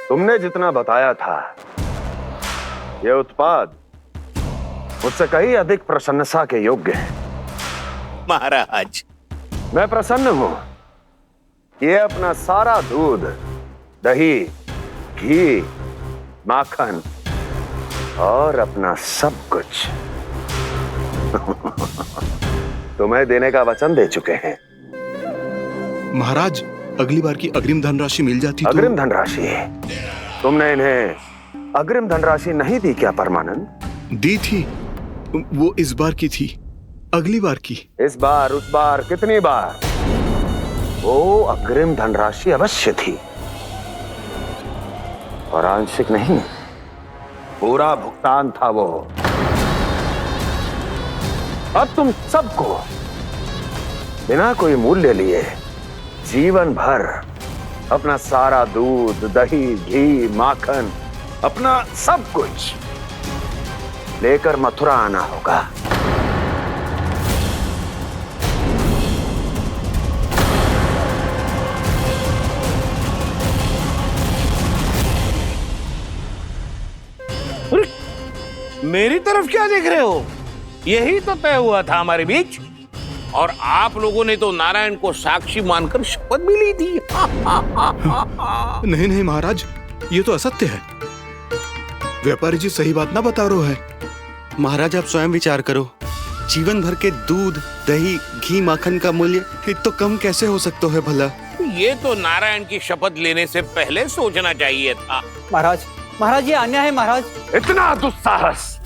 तुमने जितना बताया था यह उत्पाद मुझसे कहीं अधिक प्रशंसा के योग्य है। महाराज, मैं प्रसन्न हूं। ये अपना सारा दूध, दही, घी, माखन और अपना सब कुछ तुम्हें देने का वचन दे चुके हैं। महाराज, अगली बार की अग्रिम धनराशि मिल जाती तो। अग्रिम धनराशि? तुमने इन्हें अग्रिम धनराशि नहीं दी क्या परमानंद? दी थी, वो इस बार की थी, अगली बार की। इस बार, उस बार, कितनी बार? वो अग्रिम धनराशि अवश्य थी और आंशिक नहीं, पूरा भुगतान था वो। अब तुम सबको बिना कोई मूल्य लिए जीवन भर अपना सारा दूध, दही, घी, माखन, अपना सब कुछ लेकर मथुरा आना होगा। मेरी तरफ क्या देख रहे हो? यही तो तय हुआ था हमारे बीच, और आप लोगों ने तो नारायण को साक्षी मानकर शपथ भी ली थी। नहीं नहीं महाराज, ये तो असत्य है। व्यापारी जी सही बात ना बता रहे हैं। महाराज आप स्वयं विचार करो, जीवन भर के दूध, दही, घी, माखन का मूल्य तो कम कैसे हो सकता है भला? ये तो नारायण की शपथ लेने से पहले सोचना चाहिए था। महाराज, महाराज ये अन्याय है महाराज। इतना दुस्साहस!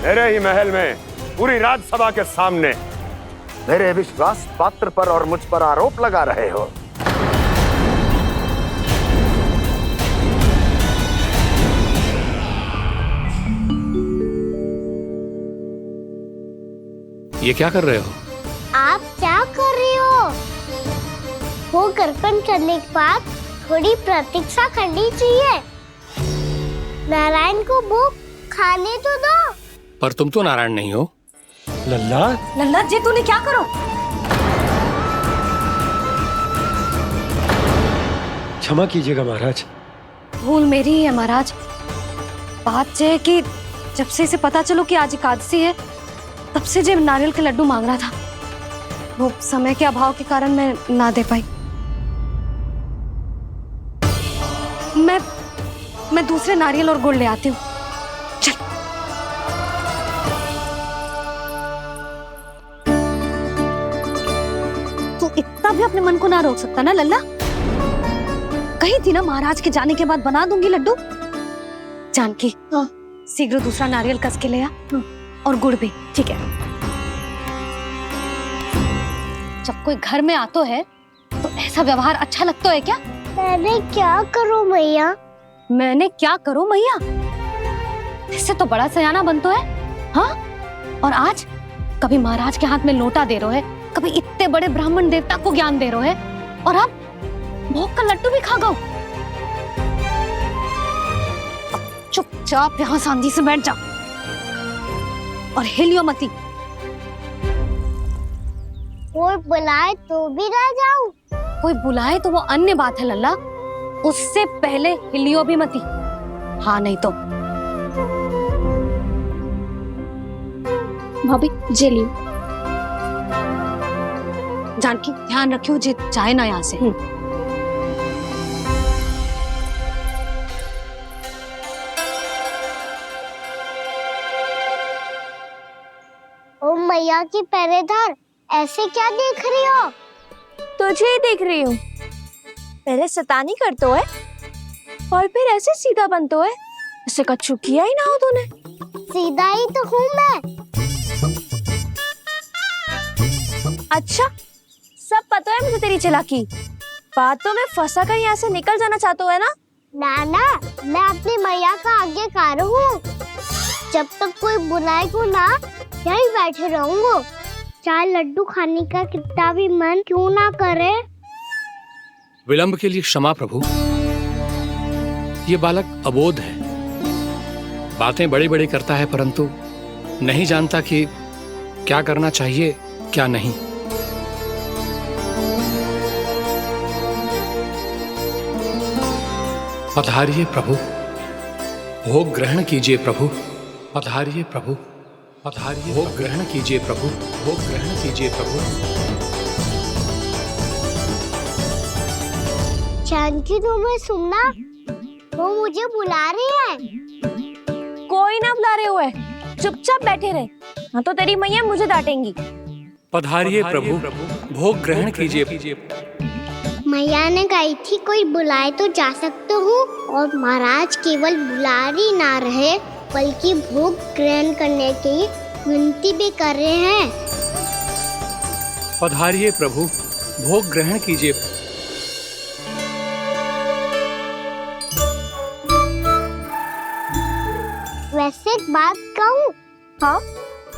मेरे ही महल में पूरी राजसभा के सामने मेरे विश्वास पात्र पर और मुझ पर आरोप लगा रहे हो। ये क्या कर रहे हो? आप क्या कर रहे हो? वो कर्पण करने के बाद थोड़ी प्रतीक्षा करनी चाहिए। नारायण को वो खाने तो दो। पर तुम तो नारायण नहीं हो। लल्ला, लल्ला जी तूने क्या करो? क्षमा कीजिएगा महाराज। भूल मेरी ही है महाराज। बात यह है कि जब से इसे पता चलो कि आज एकादशी है, तब से जब नारियल के लड्डू मांग रहा था, वो समय के अभाव के कारण मैं ना दे पाई। मैं दूसरे नारियल और गुड़ ले आती हूँ। चल। तू इतना भी अपने मन को ना रोक सकता ना लल्ला? कही थी ना महाराज के जाने के बाद बना दूंगी लड्डू। जानकी, शीघ्र दूसरा नारियल कस के ले आ, और गुड़ भी। ठीक है। जब कोई घर में आतो है तो ऐसा व्यवहार अच्छा लगता है क्या? मैंने क्या करूं मैया? मैंने क्या करूं मैया? इससे तो बड़ा सयाना बनतो है। हाँ? और आज कभी महाराज के हाथ में लोटा दे रहे है, कभी इतने बड़े ब्राह्मण देवता को ज्ञान दे रहे है, और अब भोग का लड्डू भी खा गो। चुपचाप यहाँ शांति से बैठ जा और हिलियो मती। कोई बुलाए तो भी ना जाऊं? कोई बुलाए तो वो अन्य बात है लल्ला, उससे पहले हिलियो भी मती। हाँ नहीं तो। भाभी जे लियो। जानकी ध्यान रखियो जे जाए ना यहाँ से। ओ मैया की पहरेदार, ऐसे क्या देख रही हो? तुझे ही देख रही हूँ। पहले शैतानी करतो है और फिर ऐसे सीधा बनतो है। ऐसे कछु किया ही ना हो तूने। सीधा ही तो हूँ मैं। अच्छा, सब पता है मुझे तेरी चालाकी। बातों में फंसा कर यहाँ से निकल जाना चाहते है ना? नाना, मैं अपनी मैया का आज्ञाकार हूँ। जब तक कोई बुलाए को ना, यही बैठे रहूंगा। चाहे लड्डू खाने का कितना भी मन क्यों ना करे। विलंब के लिए क्षमा प्रभु। ये बालक अबोध है, बातें बड़ी बड़ी करता है, परंतु नहीं जानता कि क्या करना चाहिए क्या नहीं। पधारिए प्रभु, भोग ग्रहण कीजिए प्रभु। पधारिए प्रभु, पधारिए। भोग ग्रहण कीजिए प्रभु, भोग ग्रहण कीजिए प्रभु। जानकी, तुम्हें सुनना, वो मुझे बुला रही है। कोई ना बुला रहे हुए, चुपचाप बैठे रहे, हाँ तो तेरी मैया मुझे डांटेंगी। पधारिए प्रभु, भोग ग्रहण कीजिए। मैया ने कही थी कोई बुलाए तो जा सकते हूँ, और महाराज केवल बुला ही ना रहे बल्कि भोग ग्रहण करने की विनती भी कर रहे हैं। पधारिए प्रभु, भोग ग्रहण कीजिए। वैसे एक बात कहूँ? हाँ?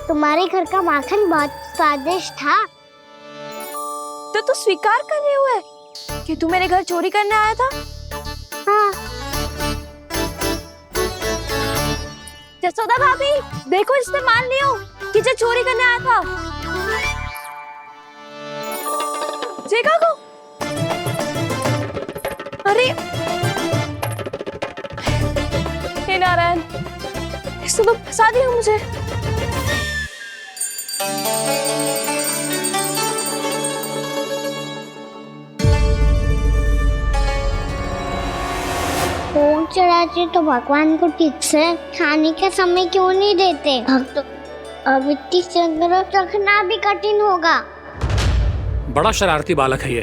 तुम्हारे घर का माखन बहुत स्वादिष्ट था। तो तू स्वीकार कर रहे हुए कि तू मेरे घर चोरी करने आया था? हाँ। जसोदा भाभी, देखो इसने मान लियो कि जो चोरी करने आया था। देखा को? अरे हे नारायण, इसने तो फंसा दिया मुझे। भोग चढ़ाते तो भगवान को ठीक से खाने का समय क्यों नहीं देते? भक्त अब इतनी संग्रह रखना भी कठिन होगा। बड़ा शरारती बालक है ये,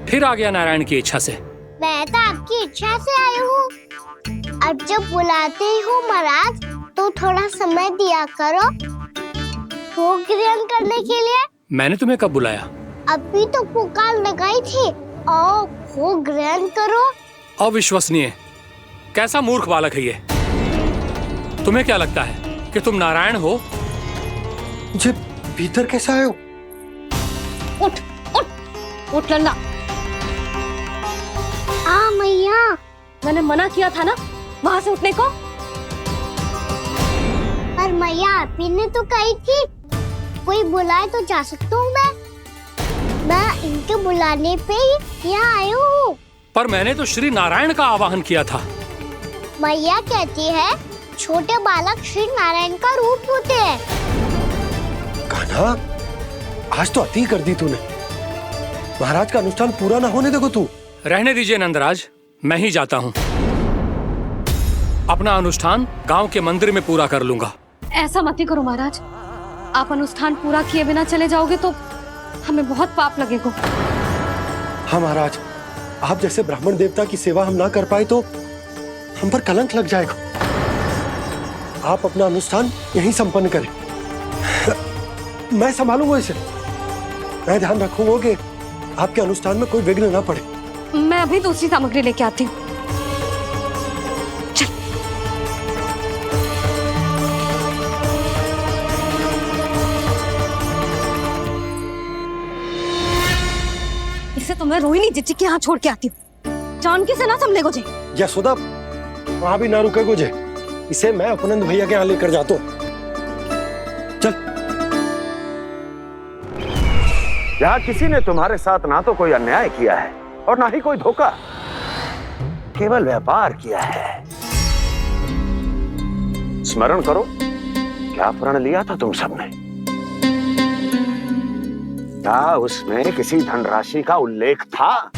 फिर आ गया नारायण की इच्छा से। मैं तो आपकी इच्छा से आई हूँ। अब जब बुलाते हो महाराज तो थोड़ा समय दिया करो भोग ग्रहण करने के लिए। मैंने तुम्हें कब बुलाया? अभी तो पुकार लगाई थी और भोग ग्रहण करो। अविश्वसनीय, कैसा मूर्ख बालक है ये। तुम्हें क्या लगता है कि तुम नारायण हो? मुझे भीतर कैसे आए हो? उठ उठ उठ लल्ला। मैया, मैंने मना किया था ना वहां से उठने को। पर मैया आपी ने तो कही थी कोई बुलाए तो जा सकता हूँ मैं इनके बुलाने पे ही यहाँ आई हूँ। पर मैंने तो श्री नारायण का आवाहन किया था। मैया कहती है छोटे बालक श्री नारायण का रूप होते हैं। कान्हा, आज तो अति कर दी तूने। महाराज का अनुष्ठान पूरा ना होने देखो तू। रहने दीजिए नंदराज, मैं ही जाता हूँ। अपना अनुष्ठान गांव के मंदिर में पूरा कर लूंगा। ऐसा मत ही करो महाराज, आप अनुष्ठान पूरा किए बिना चले जाओगे तो हमें बहुत पाप लगेगा। हाँ महाराज, आप जैसे ब्राह्मण देवता की सेवा हम ना कर पाए तो हम पर कलंक लग जाएगा। आप अपना अनुष्ठान यहीं संपन्न करें, मैं संभालूंगा इसे। मैं ध्यान रखूंगा कि आपके अनुष्ठान में कोई विघ्न ना पड़े। मैं अभी दूसरी सामग्री लेके आती हूँ। इसे तो मैं रोहिणी जीजी के यहाँ छोड़ के आती हूँ। जानकी से ना संभले गोजे। यशोदा, वहां भी ना रुके गोजे। इसे मैं अपनंद भैया के यहाँ लेकर जाता हूँ। चल। यहाँ किसी ने तुम्हारे साथ ना तो कोई अन्याय किया है और ना ही कोई धोखा, केवल व्यापार किया है। स्मरण करो, क्या प्रण लिया था तुम सबने? क्या उसमें किसी धनराशि का उल्लेख था?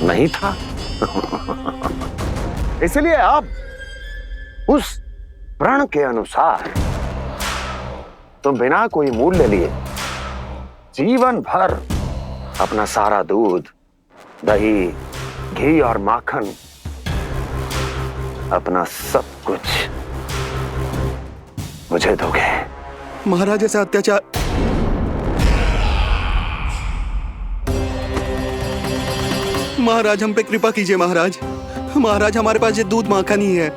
नहीं था। इसलिए अब उस प्रण के अनुसार तुम बिना कोई मूल्य लिए जीवन भर अपना सारा दूध, दही, घी और माखन, अपना सब कुछ मुझे दोगे। महाराज ऐसा अत्याचार। महाराज हम पे कृपा कीजिए। महाराज, महाराज हमारे पास ये दूध माखन ही है।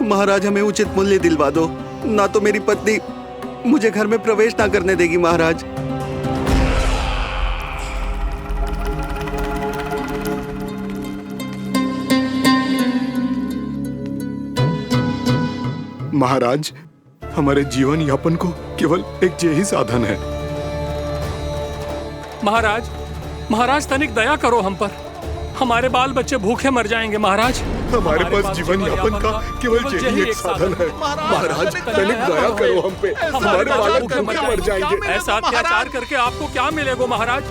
महाराज हमें उचित मूल्य दिलवा दो, ना तो मेरी पत्नी मुझे घर में प्रवेश ना करने देगी। महाराज, महाराज हमारे जीवन यापन को केवल एक यही साधन है। महाराज, महाराज तनिक दया करो हम पर। हमारे बाल बच्चे भूखे मर जाएंगे। महाराज, हमारे पास जीवन यापन का केवल यही एक साधन है। महाराज तनिक दया करो हम पे, हमारे बालक भूखे मर जाएंगे। ऐसा अत्याचार करके आपको क्या मिलेगा महाराज?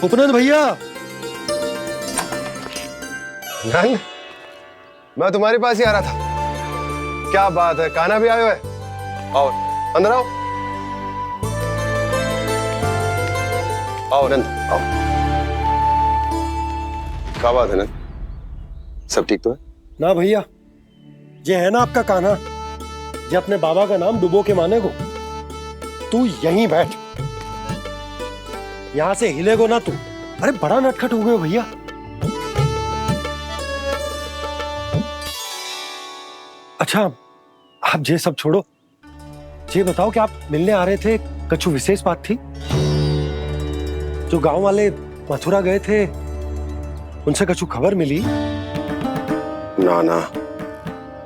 उपनंद भैया, नंद, मैं तुम्हारे पास ही आ रहा था। क्या बात है, कान्हा भी आयो है? आओ अंदर आओ। आओ नंद, आओ। क्या बात है नंद, सब ठीक तो है? ना भैया, ये है ना आपका कान्हा, ये अपने बाबा का नाम डुबो के माने को। तू यहीं बैठ, यहां से हिलेगो ना तू। अरे बड़ा नटखट हो गए भैया। अच्छा, आप ये सब छोड़ो, ये बताओ कि आप मिलने आ रहे थे, कछु विशेष बात थी? जो गांव वाले मथुरा गए थे, उनसे कछु खबर मिली? ना ना,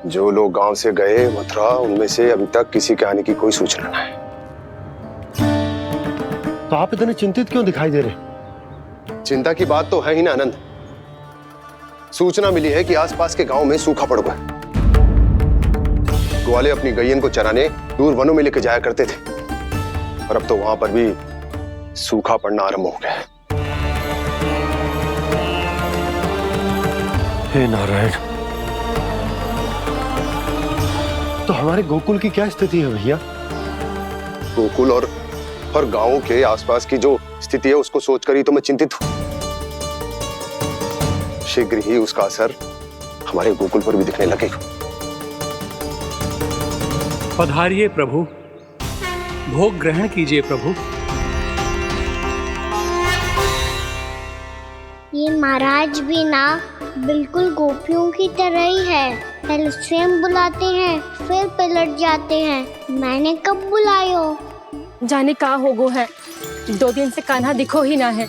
जो लोग गांव से गए मथुरा, उनमें से अभी तक किसी के आने की कोई सूचना नहीं है। तो आप इतने चिंतित क्यों दिखाई दे रहे? चिंता की बात तो है ही ना आनंद। सूचना मिली है कि आसपास के गांव में सूखा पड़ गया। ग्वाले अपनी गैयन को चराने दूर वनों में लेके जाया करते थे, और अब तो वहां पर भी सूखा पड़ना आरंभ हो गया है। हे नारायण, तो हमारे गोकुल की क्या स्थिति है भैया? गोकुल और गांवों के आसपास की जो स्थिति है उसको सोचकर ही तो मैं चिंतित हूं। शीघ्र ही उसका असर हमारे गोकुल पर भी दिखने लगेगा। पधारिए प्रभु, भोग ग्रहण कीजिए प्रभु। ये महाराज भी ना बिल्कुल गोपियों की तरह ही है। पहले स्वयं बुलाते हैं, फिर पलट जाते हैं। मैंने कब बुलायो? जाने का हो गो है, 2 दिन से कान्हा दिखो ही ना है।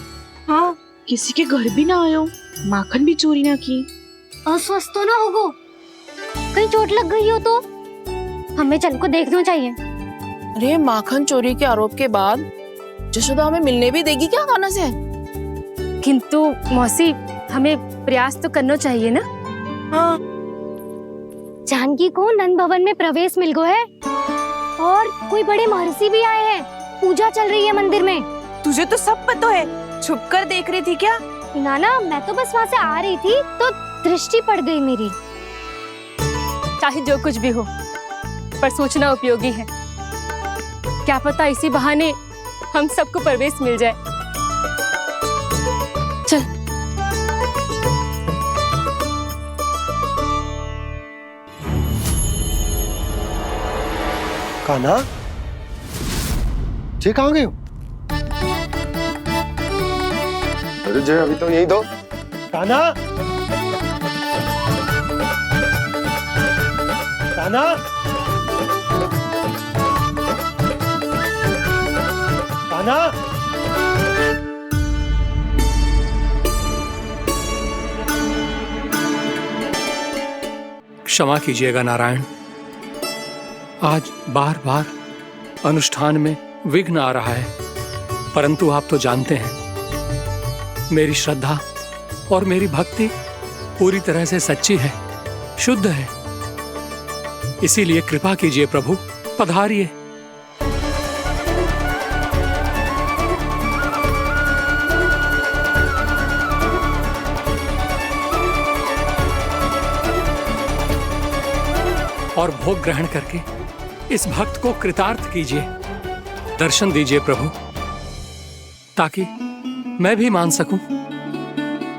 हाँ, किसी के घर भी ना आयो, माखन भी चोरी ना की। अस्वस्थ तो ना होगो? कहीं चोट लग गई हो तो हमें चल को देखना चाहिए। अरे माखन चोरी के आरोप के बाद जशोदा हमें मिलने भी देगी क्या कान्हा से? किंतु मौसी, हमें प्रयास तो करना चाहिए ना। हाँ। जानकी को नंद भवन में प्रवेश मिल गो है, और कोई बड़े महर्षि भी आए हैं। पूजा चल रही है मंदिर में। तुझे तो सब पता है, छुप कर देख रही थी क्या? ना, मैं तो बस वहाँ से आ रही थी तो दृष्टि पड़ गई मेरी। चाहे जो कुछ भी हो, पर सूचना उपयोगी है। क्या पता इसी बहाने हम सबको प्रवेश मिल जाए। चल। कान्हा, जे कहाँ गए हो? अरे जय, अभी तो यही दो। कान्हा, कान्हा, कान्हा। क्षमा कीजिएगा नारायण, आज बार बार अनुष्ठान में विघ्न आ रहा है, परंतु आप तो जानते हैं मेरी श्रद्धा और मेरी भक्ति पूरी तरह से सच्ची है, शुद्ध है। इसीलिए कृपा कीजिए प्रभु, पधारिए। और भोग ग्रहण करके इस भक्त को कृतार्थ कीजिए। दर्शन दीजिए प्रभु, ताकि मैं भी मान सकूं।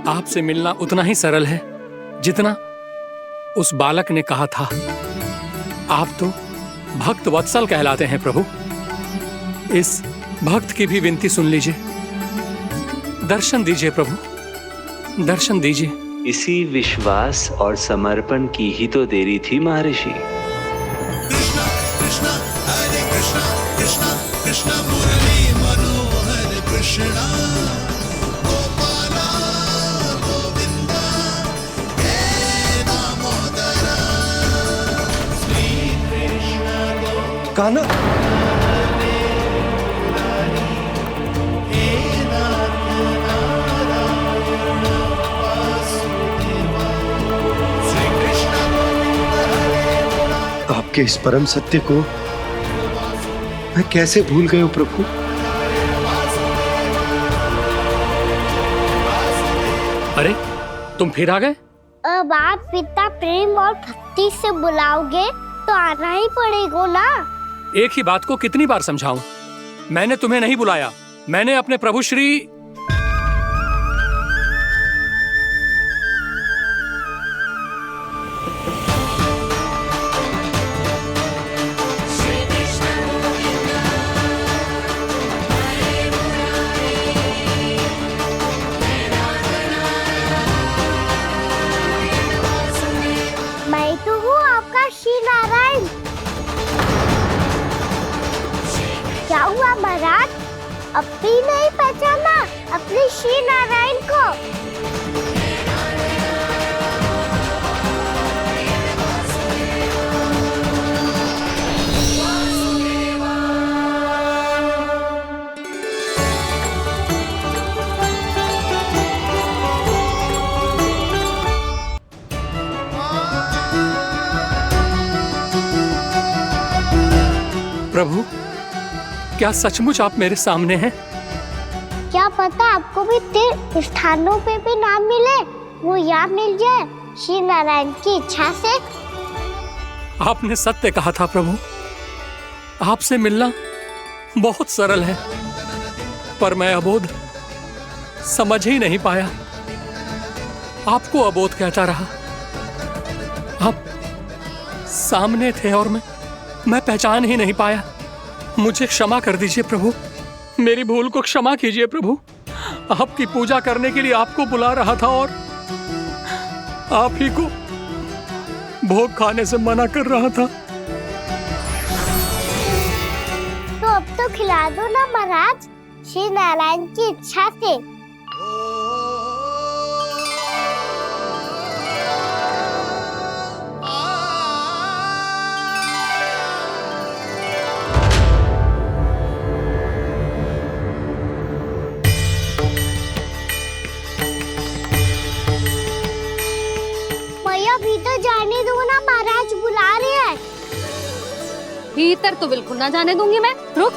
आपसे मिलना उतना ही सरल है जितना उस बालक ने कहा था। आप तो भक्त वत्सल कहलाते हैं प्रभु। इस भक्त की भी विनती सुन लीजिए। दर्शन दीजिए प्रभु, दर्शन दीजिए। इसी विश्वास और समर्पण की ही तो देरी थी महर्षि। कृष्णा कृष्णा हरे कृष्णा, कृष्णा कृष्णा मुरली मनोहर कृष्णा, गोपाला गोविंदा हे दामोदरा, श्री कृष्ण कान्हा, आपके इस परम सत्य को मैं कैसे भूल गया हूं प्रभु? अरे तुम फिर आ गए? अब आप पिता प्रेम और भक्ति से बुलाओगे तो आना ही पड़ेगा ना। एक ही बात को कितनी बार समझाऊं? मैंने तुम्हें नहीं बुलाया, मैंने अपने प्रभु श्री मैं तो हूँ आपका श्री नारायण। क्या हुआ महाराज, अब भी नहीं पहचाना अपने श्री नारायण को? प्रभु, क्या सचमुच आप मेरे सामने हैं? क्या पता आपको भी तीर्थ स्थानों पे भी नाम मिले, वो यहाँ मिल जाए श्री नारायण की इच्छा से। आपने सत्य कहा था प्रभु, आपसे मिलना बहुत सरल है, पर मैं अबोध समझ ही नहीं पाया। आपको अबोध कहता रहा। आप सामने थे और मैं पहचान ही नहीं पाया। मुझे क्षमा कर दीजिए प्रभु, मेरी भूल को क्षमा कीजिए प्रभु। आपकी पूजा करने के लिए आपको बुला रहा था और आप ही को भोग खाने से मना कर रहा था। तो अब तो खिला दो ना महाराज, श्री नारायण की इच्छा से। भीतर जाने दो ना, महाराज बुला रहे हैं। भीतर तो बिल्कुल ना जाने दूंगी मैं, रुक।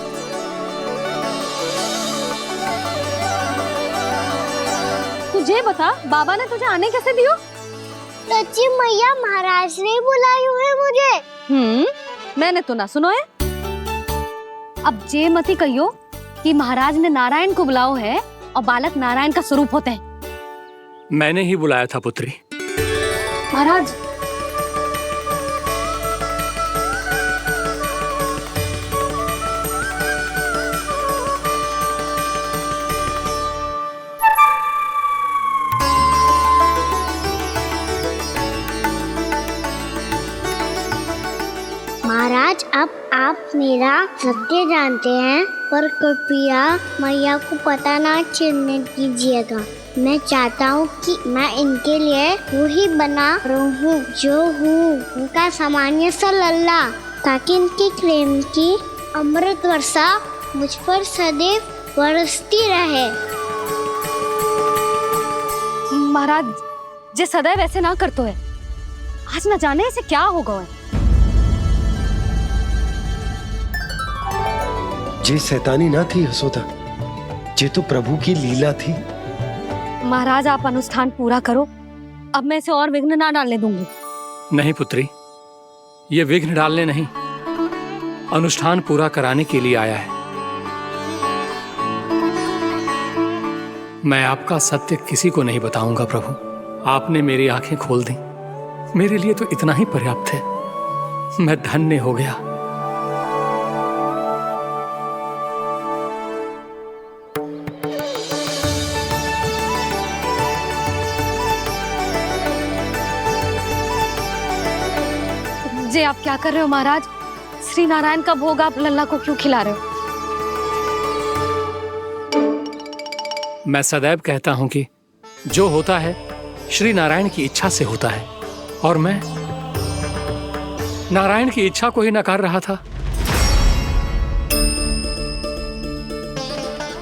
तुझे बता, बाबा ने तुझे आने कैसे दियो? सच्ची मैया, महाराज ने बुलाई हुई मुझे। मैंने तो ना सुनो है। अब जे मती कहियो कि महाराज ने नारायण को बुलाओ है और बालक नारायण का स्वरूप होते हैं। मैंने ही बुलाया था पुत्री। महाराज, महाराज, अब आप मेरा सत्य जानते हैं, पर कृपया मैया को पता ना चलने कीजिएगा। मैं चाहता हूँ कि मैं इनके लिए वही बना रहूँ जो हूँ, उनका सामान्य सा लल्ला, ताकि इनके प्रेम की अमृत वर्षा मुझ पर सदैव बरसती रहे। महाराज, जे सदैव ऐसे ना करतो है, आज न जाने इसे क्या होगा है। जे शैतानी ना थी यशोदा, जे तो प्रभु की लीला थी। महाराज, आप अनुष्ठान पूरा करो, अब मैं इसे और विघ्न ना डालने दूंगी। नहीं पुत्री, ये विघ्न डालने नहीं, अनुष्ठान पूरा कराने के लिए आया है। मैं आपका सत्य किसी को नहीं बताऊंगा प्रभु। आपने मेरी आंखें खोल दी, मेरे लिए तो इतना ही पर्याप्त है। मैं धन्य हो गया। जे आप क्या कर रहे हो महाराज? श्री नारायण का भोग आप लल्ला को क्यों खिला रहे हो? मैं सदैव कहता हूं कि जो होता है श्री नारायण की इच्छा से होता है, और मैं नारायण की इच्छा को ही नकार रहा था।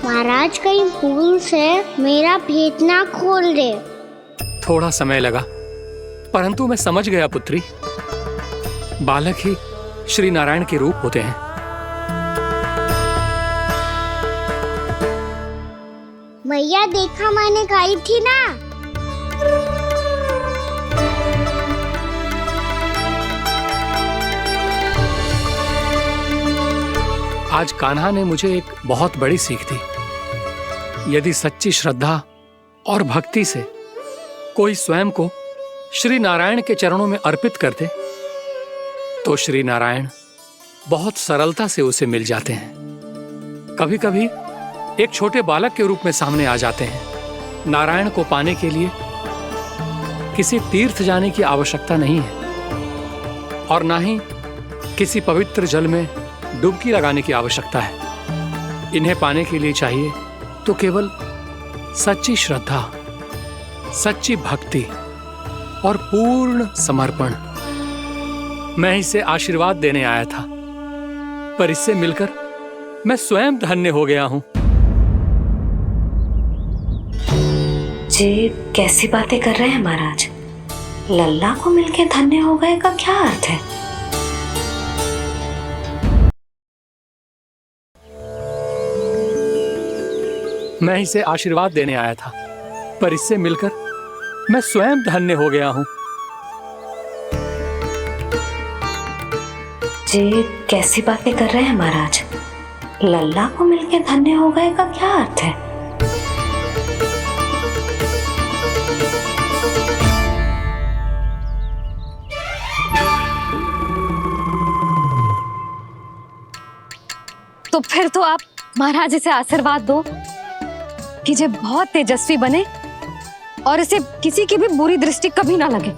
महाराज, कहीं भूल से मेरा भेद ना खोल दे। थोड़ा समय लगा, परंतु मैं समझ गया पुत्री। बालक ही श्री नारायण के रूप होते हैं। मैया, देखा मैंने गाई थी ना। आज कान्हा ने मुझे एक बहुत बड़ी सीख दी। यदि सच्ची श्रद्धा और भक्ति से कोई स्वयं को श्री नारायण के चरणों में अर्पित कर दे, तो श्री नारायण बहुत सरलता से उसे मिल जाते हैं। कभी कभी एक छोटे बालक के रूप में सामने आ जाते हैं। नारायण को पाने के लिए किसी तीर्थ जाने की आवश्यकता नहीं है, और ना ही किसी पवित्र जल में डुबकी लगाने की आवश्यकता है। इन्हें पाने के लिए चाहिए तो केवल सच्ची श्रद्धा, सच्ची भक्ति और पूर्ण समर्पण। मैं इसे आशीर्वाद देने आया था, पर इससे मिलकर मैं स्वयं धन्य हो गया हूं। जी कैसी बातें कर रहे हैं महाराज? लल्ला को मिलके धन्य हो गए का क्या अर्थ है? मैं इसे आशीर्वाद देने आया था, पर इससे मिलकर मैं स्वयं धन्य हो गया हूँ। ये कैसी बातें कर रहे हैं महाराज? लल्ला को मिलके धन्य हो गए का क्या अर्थ है? तो फिर तो आप महाराज इसे आशीर्वाद दो कि ये बहुत तेजस्वी बने और इसे किसी की भी बुरी दृष्टि कभी ना लगे।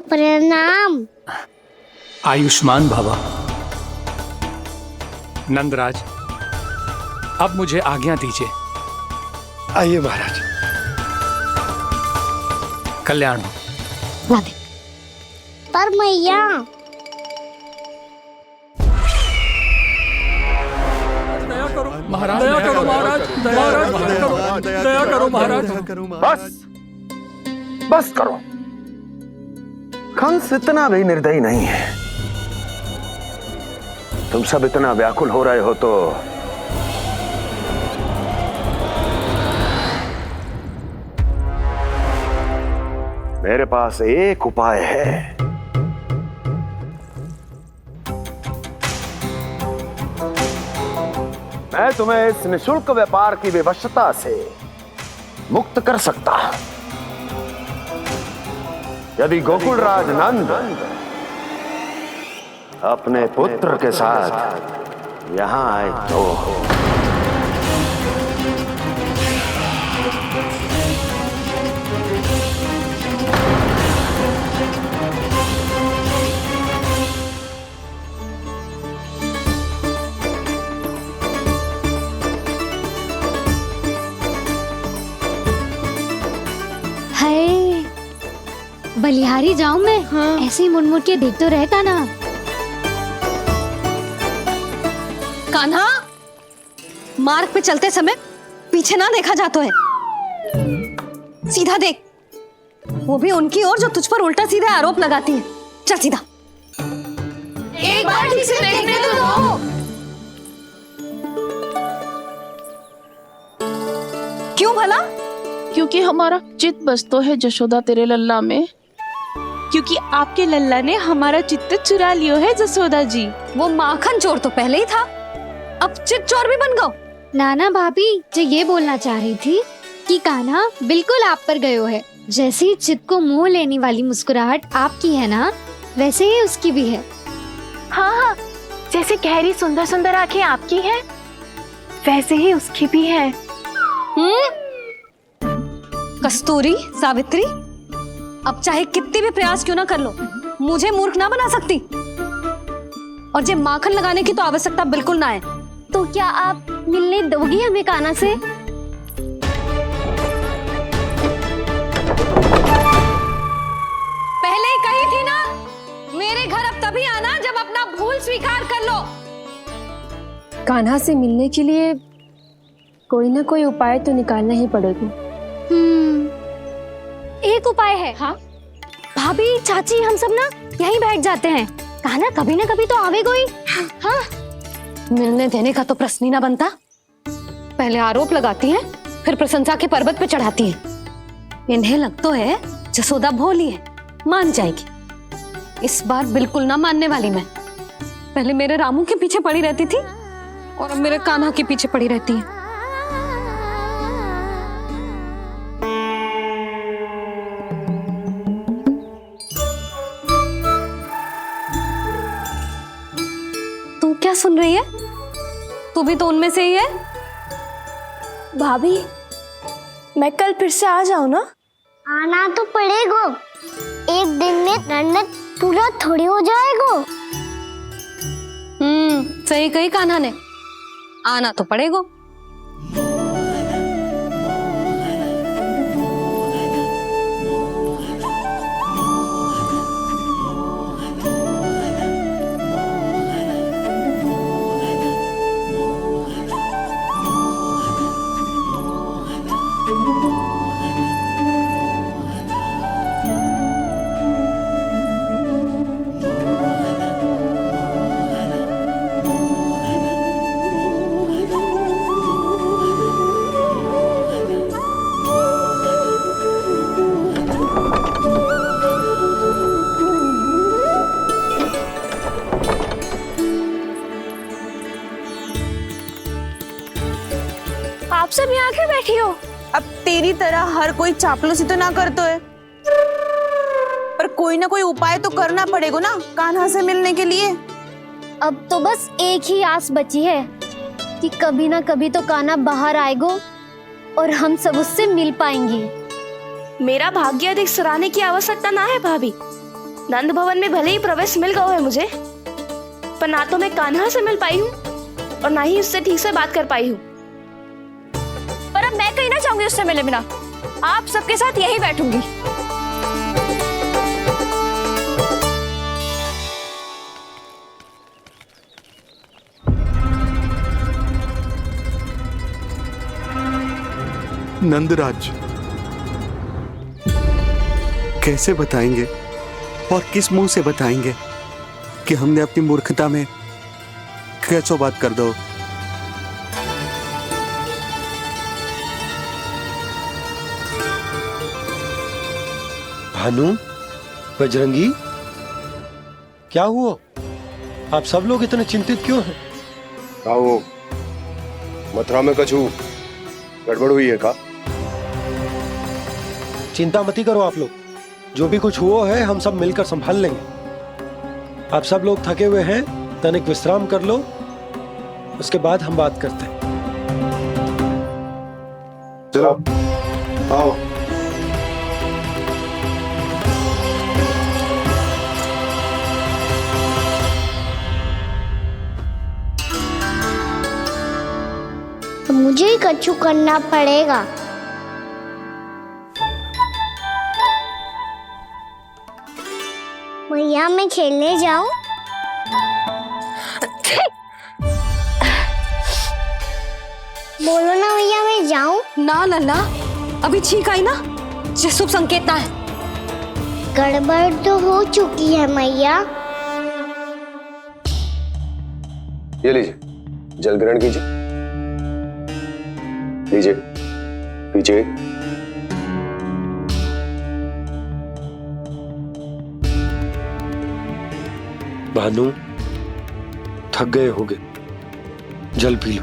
प्रणाम। आयुष्मान भवा। नंदराज, अब मुझे आज्ञा दीजिए। आइए महाराज। कल्याण हो। पर मैया महाराज, दया करो महाराज, दया करो महाराज। बस करो। कंस इतना भी निर्दयी नहीं है। तुम सब इतना व्याकुल हो रहे हो तो मेरे पास एक उपाय है। मैं तुम्हें इस निशुल्क व्यापार की विवशता से मुक्त कर सकता यदि गोकुलराज नंद अपने पुत्र के साथ यहां आए तो। हाय, बलिहारी जाऊं मैं? हाँ। ऐसे ही मुड़ मुड़ के देख तो रहता ना। कान्हा, मार्ग पे चलते समय पीछे ना देखा जाता है, सीधा देख। वो भी उनकी ओर जो तुझ पर उल्टा सीधे आरोप लगाती है। चल सीधा। एक बार ठीक से देखने तो दो। क्यों भला? क्योंकि हमारा चित्त बसतो है जशोदा तेरे लल्ला में। क्योंकि आपके लल्ला ने हमारा चित्त चुरा लियो है जसोदा जी। वो माखन चोर तो पहले ही था, अब चित्त चोर भी बन गओ। नाना भाभी जो ये बोलना चाह रही थी कि कान्हा बिल्कुल आप पर गयो है। जैसे ही चित्त को मोह लेने वाली मुस्कुराहट आपकी है ना, वैसे ही उसकी भी है। हाँ हाँ, जैसे गहरी सुंदर सुंदर आंखें आपकी हैं, वैसे ही उसकी भी है। कस्तूरी, सावित्री, अब चाहे कितने भी प्रयास क्यों ना कर लो, मुझे मूर्ख ना बना सकती। और जे माखन लगाने की तो आवश्यकता बिल्कुल ना है। तो क्या आप मिलने दोगी हमें कान्हा से? पहले ही कही थी ना, मेरे घर अब तभी आना जब अपना भूल स्वीकार कर लो। कान्हा से मिलने के लिए कोई ना कोई उपाय तो निकालना ही पड़ेगा। एक उपाय है। हाँ? भाभी, चाची, हम सब ना यहीं बैठ जाते हैं। कान्हा कभी ना कभी तो आवेगा ही। हाँ? मिलने देने का तो प्रश्न ही ना बनता। पहले आरोप लगाती हैं, फिर प्रशंसा के पर्वत पे चढ़ाती हैं। इन्हें लगता है जसोदा भोली है, मान जाएगी। इस बार बिल्कुल ना मानने वाली मैं। पहले मेरे रामू के पीछे पड़ी रहती थी और अब मेरे कान्हा के पीछे पड़ी रहती है। तू क्या सुन रही है? तू भी तो उनमें से ही है। भाभी, मैं कल फिर से आ जाऊं ना? आना तो पड़ेगा। एक दिन में रन्नत पूरा थोड़ी हो जाएगा। सही कही कान्हा ने, आना तो पड़ेगा। आप सब यहाँ क्यों बैठी हो? अब तेरी तरह हर कोई चापलूसी तो ना करतो है, पर कोई ना कोई उपाय तो करना पड़ेगा ना कान्हा से मिलने के लिए। अब तो बस एक ही आस बची है कि कभी ना कभी तो कान्हा बाहर आएगो और हम सब उससे मिल पाएंगे। मेरा भाग्य अधिक सराहने की आवश्यकता ना है भाभी। नंद भवन में भले ही प्रवेश मिल गया है मुझे, पर ना तो मैं कान्हा से मिल पाई हूँ और ना ही उससे ठीक से बात कर पाई हूँ। पर अब मैं कहीं ना चाहूंगी उससे मिले बिना। आप सबके साथ यही बैठूंगी। नंदराज, कैसे बताएंगे और किस मुंह से बताएंगे कि हमने अपनी मूर्खता में कैसो बात कर दो। भानु, बजरंगी, क्या हुआ? आप सब लोग इतने चिंतित क्यों हैं? आओ, मथुरा में कछु गड़बड़ हुई है का? चिंता मती करो आप लोग, जो भी कुछ हुआ है हम सब मिलकर संभाल लेंगे। आप सब लोग थके हुए हैं, तनिक विश्राम कर लो, उसके बाद हम बात करते हैं। चलो आओ। मुझे ही कछु करना पड़ेगा। भैया मैं खेलने जाऊं? बोलो ना भैया मैं जाऊं? ना लल्ला, अभी छींक आई ना, ये शुभ संकेत ना है। गड़बड़ तो हो चुकी है मैया। ये लीजिए, जल ग्रहण कीजिए। लीजिए, पीछे। भानु, थक गए होगे, जल पी लो।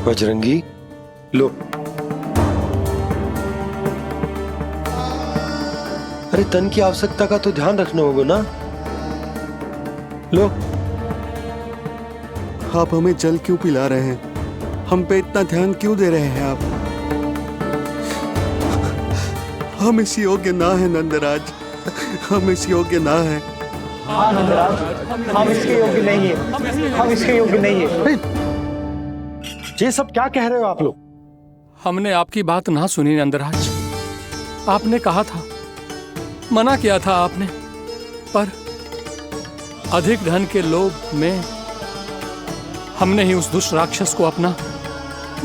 बजरंगी, लो। अरे तन की आवश्यकता का तो ध्यान रखना होगा ना, लो। आप हमें जल क्यों पिला रहे हैं? हम पे इतना ध्यान क्यों दे रहे हैं आप? हम इस योग्य ना है नंदराज, हम इस योग्य ना है। हाँ नंदराज, हम इसके योग्य नहीं है, हम इसके योग्य नहीं है। ये सब क्या कह रहे हो आप लोग? हमने आपकी बात ना सुनी नंदराज। आपने कहा था, मना किया था आपने, पर अधिक धन के लोभ में हमने ही उस दुष्ट राक्षस को अपना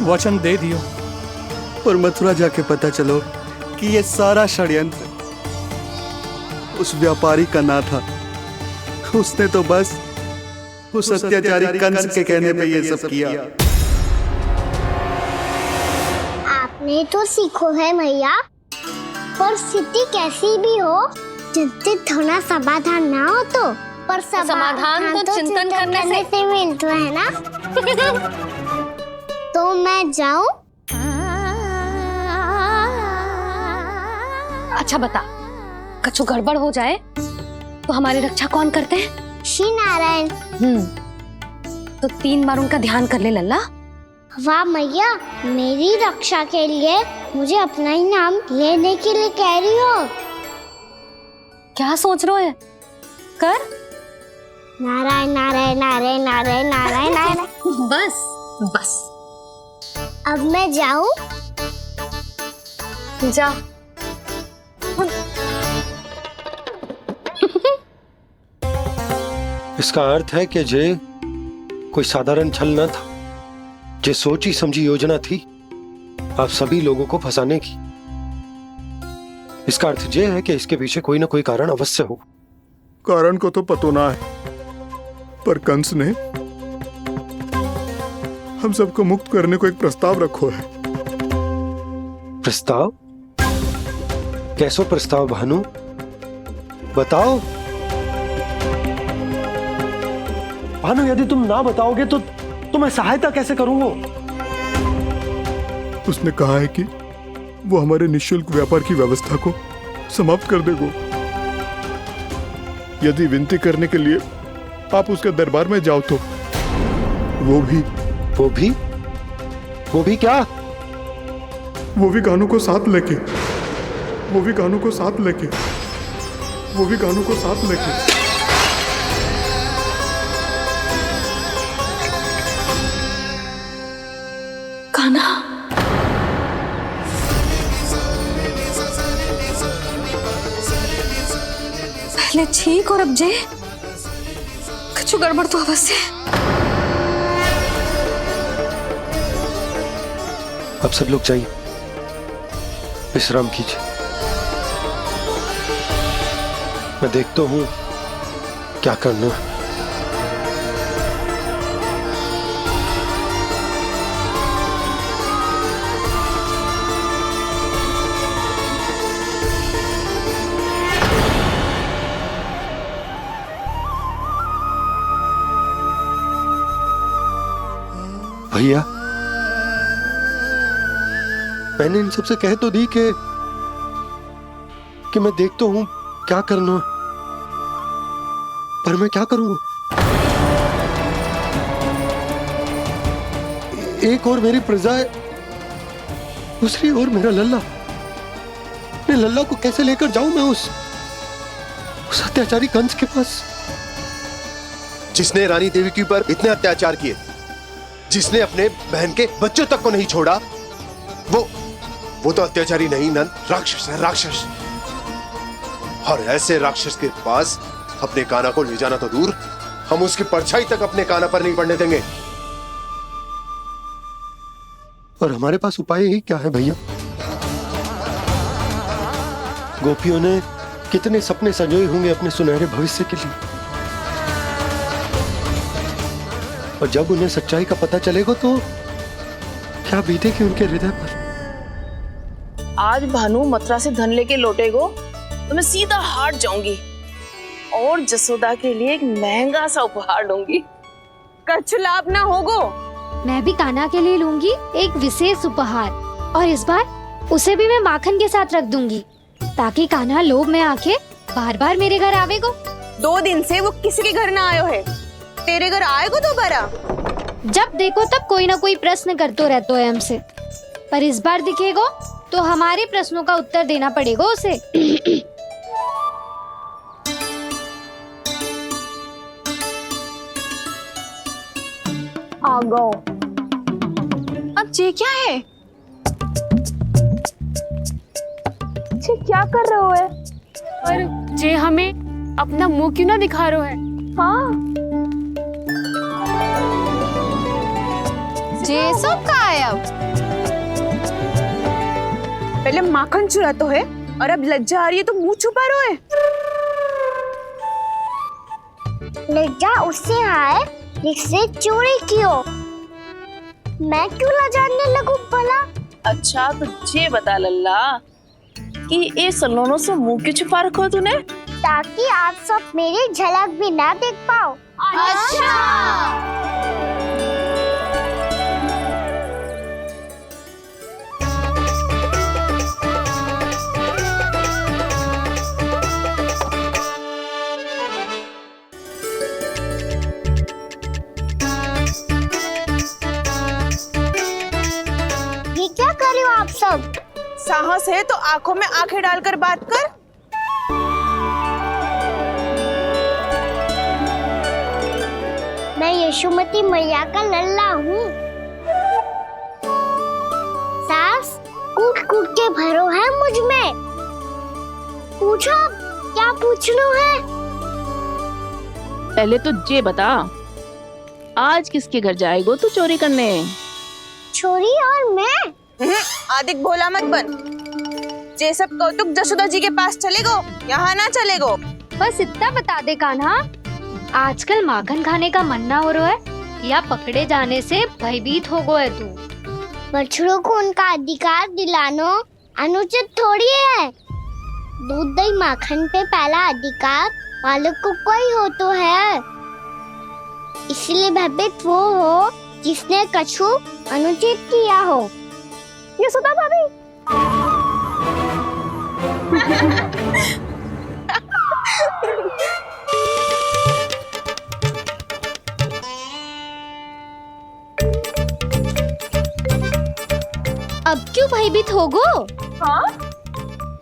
वचन दे दिया। और मथुरा जाके पता चलो कि ये सारा षड्यंत्र उस व्यापारी का ना था। उसने तो बस उस अत्याचारी कंस के कहने पे ये सब किया। आपने तो सीखो है मैया, पर स्थिति कैसी भी हो, चिंतित होना समाधान ना हो तो, पर समाधान तो चिंतन करने से मिलता है ना। तो मैं जाऊं? अच्छा बता, कछु गड़बड़ हो जाए तो हमारी रक्षा कौन करते हैं? श्री नारायण। तो 3 बार उनका ध्यान कर ले लल्ला। वाह मैया, मेरी रक्षा के लिए मुझे अपना ही नाम लेने के लिए कह रही हो? क्या सोच रहे हो? कर। नारायण नारायण नारायण नारायण नारायण नारायण। बस बस। अब मैं जाऊं? जा। इसका अर्थ है कि जे कोई साधारण छल न था, जे सोची समझी योजना थी आप सभी लोगों को फंसाने की। इसका अर्थ ये है कि इसके पीछे कोई ना कोई कारण अवश्य हो। कारण को तो पतो ना है, पर कंस ने हम सबको मुक्त करने को एक प्रस्ताव रखो है। प्रस्ताव? कैसो प्रस्ताव भानु, बताओ। भानु, यदि तुम ना बताओगे तो मैं सहायता कैसे करूंगा? उसने कहा है कि वो हमारे निःशुल्क व्यापार की व्यवस्था को समाप्त कर देगा। यदि विनती करने के लिए आप उसके दरबार में जाओ तो वो भी क्या? वो भी कानों को साथ लेके कान्हा, पहले ठीक और अब जे कुछ गड़बड़ तो अवश्य। अब सब लोग जाइए, विश्राम कीजिए। मैं देखता हूं क्या करना है। भैया, मैंने इन सबसे कह तो दी कि मैं देखता हूं क्या करना, पर मैं क्या करूंगा? एक और मेरी प्रजा है, दूसरी ओर मेरा लल्ला। मैं लल्ला को कैसे लेकर जाऊं मैं उस अत्याचारी कंस के पास, जिसने रानी देवी के ऊपर इतने अत्याचार किए, जिसने अपने बहन के बच्चों तक को नहीं छोड़ा, वो तो अत्याचारी नहीं नंद, राक्षस है, राक्षस। और ऐसे राक्षस के पास अपने कान्हा को ले जाना तो दूर, हम उसकी परछाई तक अपने कान्हा पर नहीं पड़ने देंगे। और हमारे पास उपाय ही क्या है भैया? गोपियों ने कितने सपने संजोए होंगे अपने सुनहरे भविष्य के लिए, और जब उन्हें सच्चाई का पता चलेगा तो क्या बीतेगी उनके हृदय पर? आज भानु मथुरा से धन लेके लौटेगो तो मैं सीधा हाट जाऊंगी और जसोदा के लिए एक महंगा सा उपहार दूंगी। कछु लाभ ना होगो। मैं भी कान्हा के लिए लूंगी एक विशेष उपहार, और इस बार उसे भी मैं माखन के साथ रख दूंगी, ताकि कान्हा लोभ में आके बार बार मेरे घर आवेगो। 2 दिन से वो किसी के घर ना आयो है, तेरे घर आएगो दोबारा? जब देखो तब कोई ना कोई प्रश्न करते रहते है हमसे, पर इस बार दिखेगो तो हमारे प्रश्नों का उत्तर देना पड़ेगा उसे। आ गो। अब जे क्या है? जे क्या कर रहे हो है? पर जे हमें अपना मुंह क्यों ना दिखा रहे है? हाँ, जे सब का है अब? पहले माखन चुरा तो है और अब लज्जा आ रही है तो मुंह छुपा रहे है। लज्जा उससे है जिससे चोरी की हो। मैं क्यों लजाने लगूं भला? अच्छा तो ये बता लल्ला कि ये सलोनों से मुंह क्यों छुपा रखो तूने? ताकि आप सब मेरी झलक भी ना देख पाओ। अच्छा। ये क्या कर रहे हो आप सब? साहस है तो आंखों में आंखें डालकर बात कर। मैं यशोमती मैया का लल्ला हूँ। सास कूट कूट के भरो है मुझ में। पूछो क्या पूछना है? पहले तो ये बता, आज किसके घर जाएगो तू चोरी करने? छोरी और मैं? आदिक भोला मत बन। जे सब कौतुक जसोदा जी के पास चलेगो, यहाँ ना चलेगो। बस इतना बता दे कान्हा, आजकल माखन खाने का मन ना हो रहा है या पकड़े जाने से भयभीत हो गए तू? बछड़ों को उनका अधिकार दिलाना अनुचित थोड़ी है। दूध दही माखन पे पहला अधिकार मालिक को कोई हो तो है। इसलिए भयभीत वो हो जिसने कछु अनुचित किया हो। यशोदा भाभी। अब क्यों भयभीत हो गो? हाँ?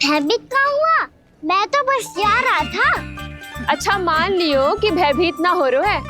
भयभीत क्या हुआ? मैं तो बस जा रहा था। अच्छा मान लियो कि भयभीत ना हो रहे है,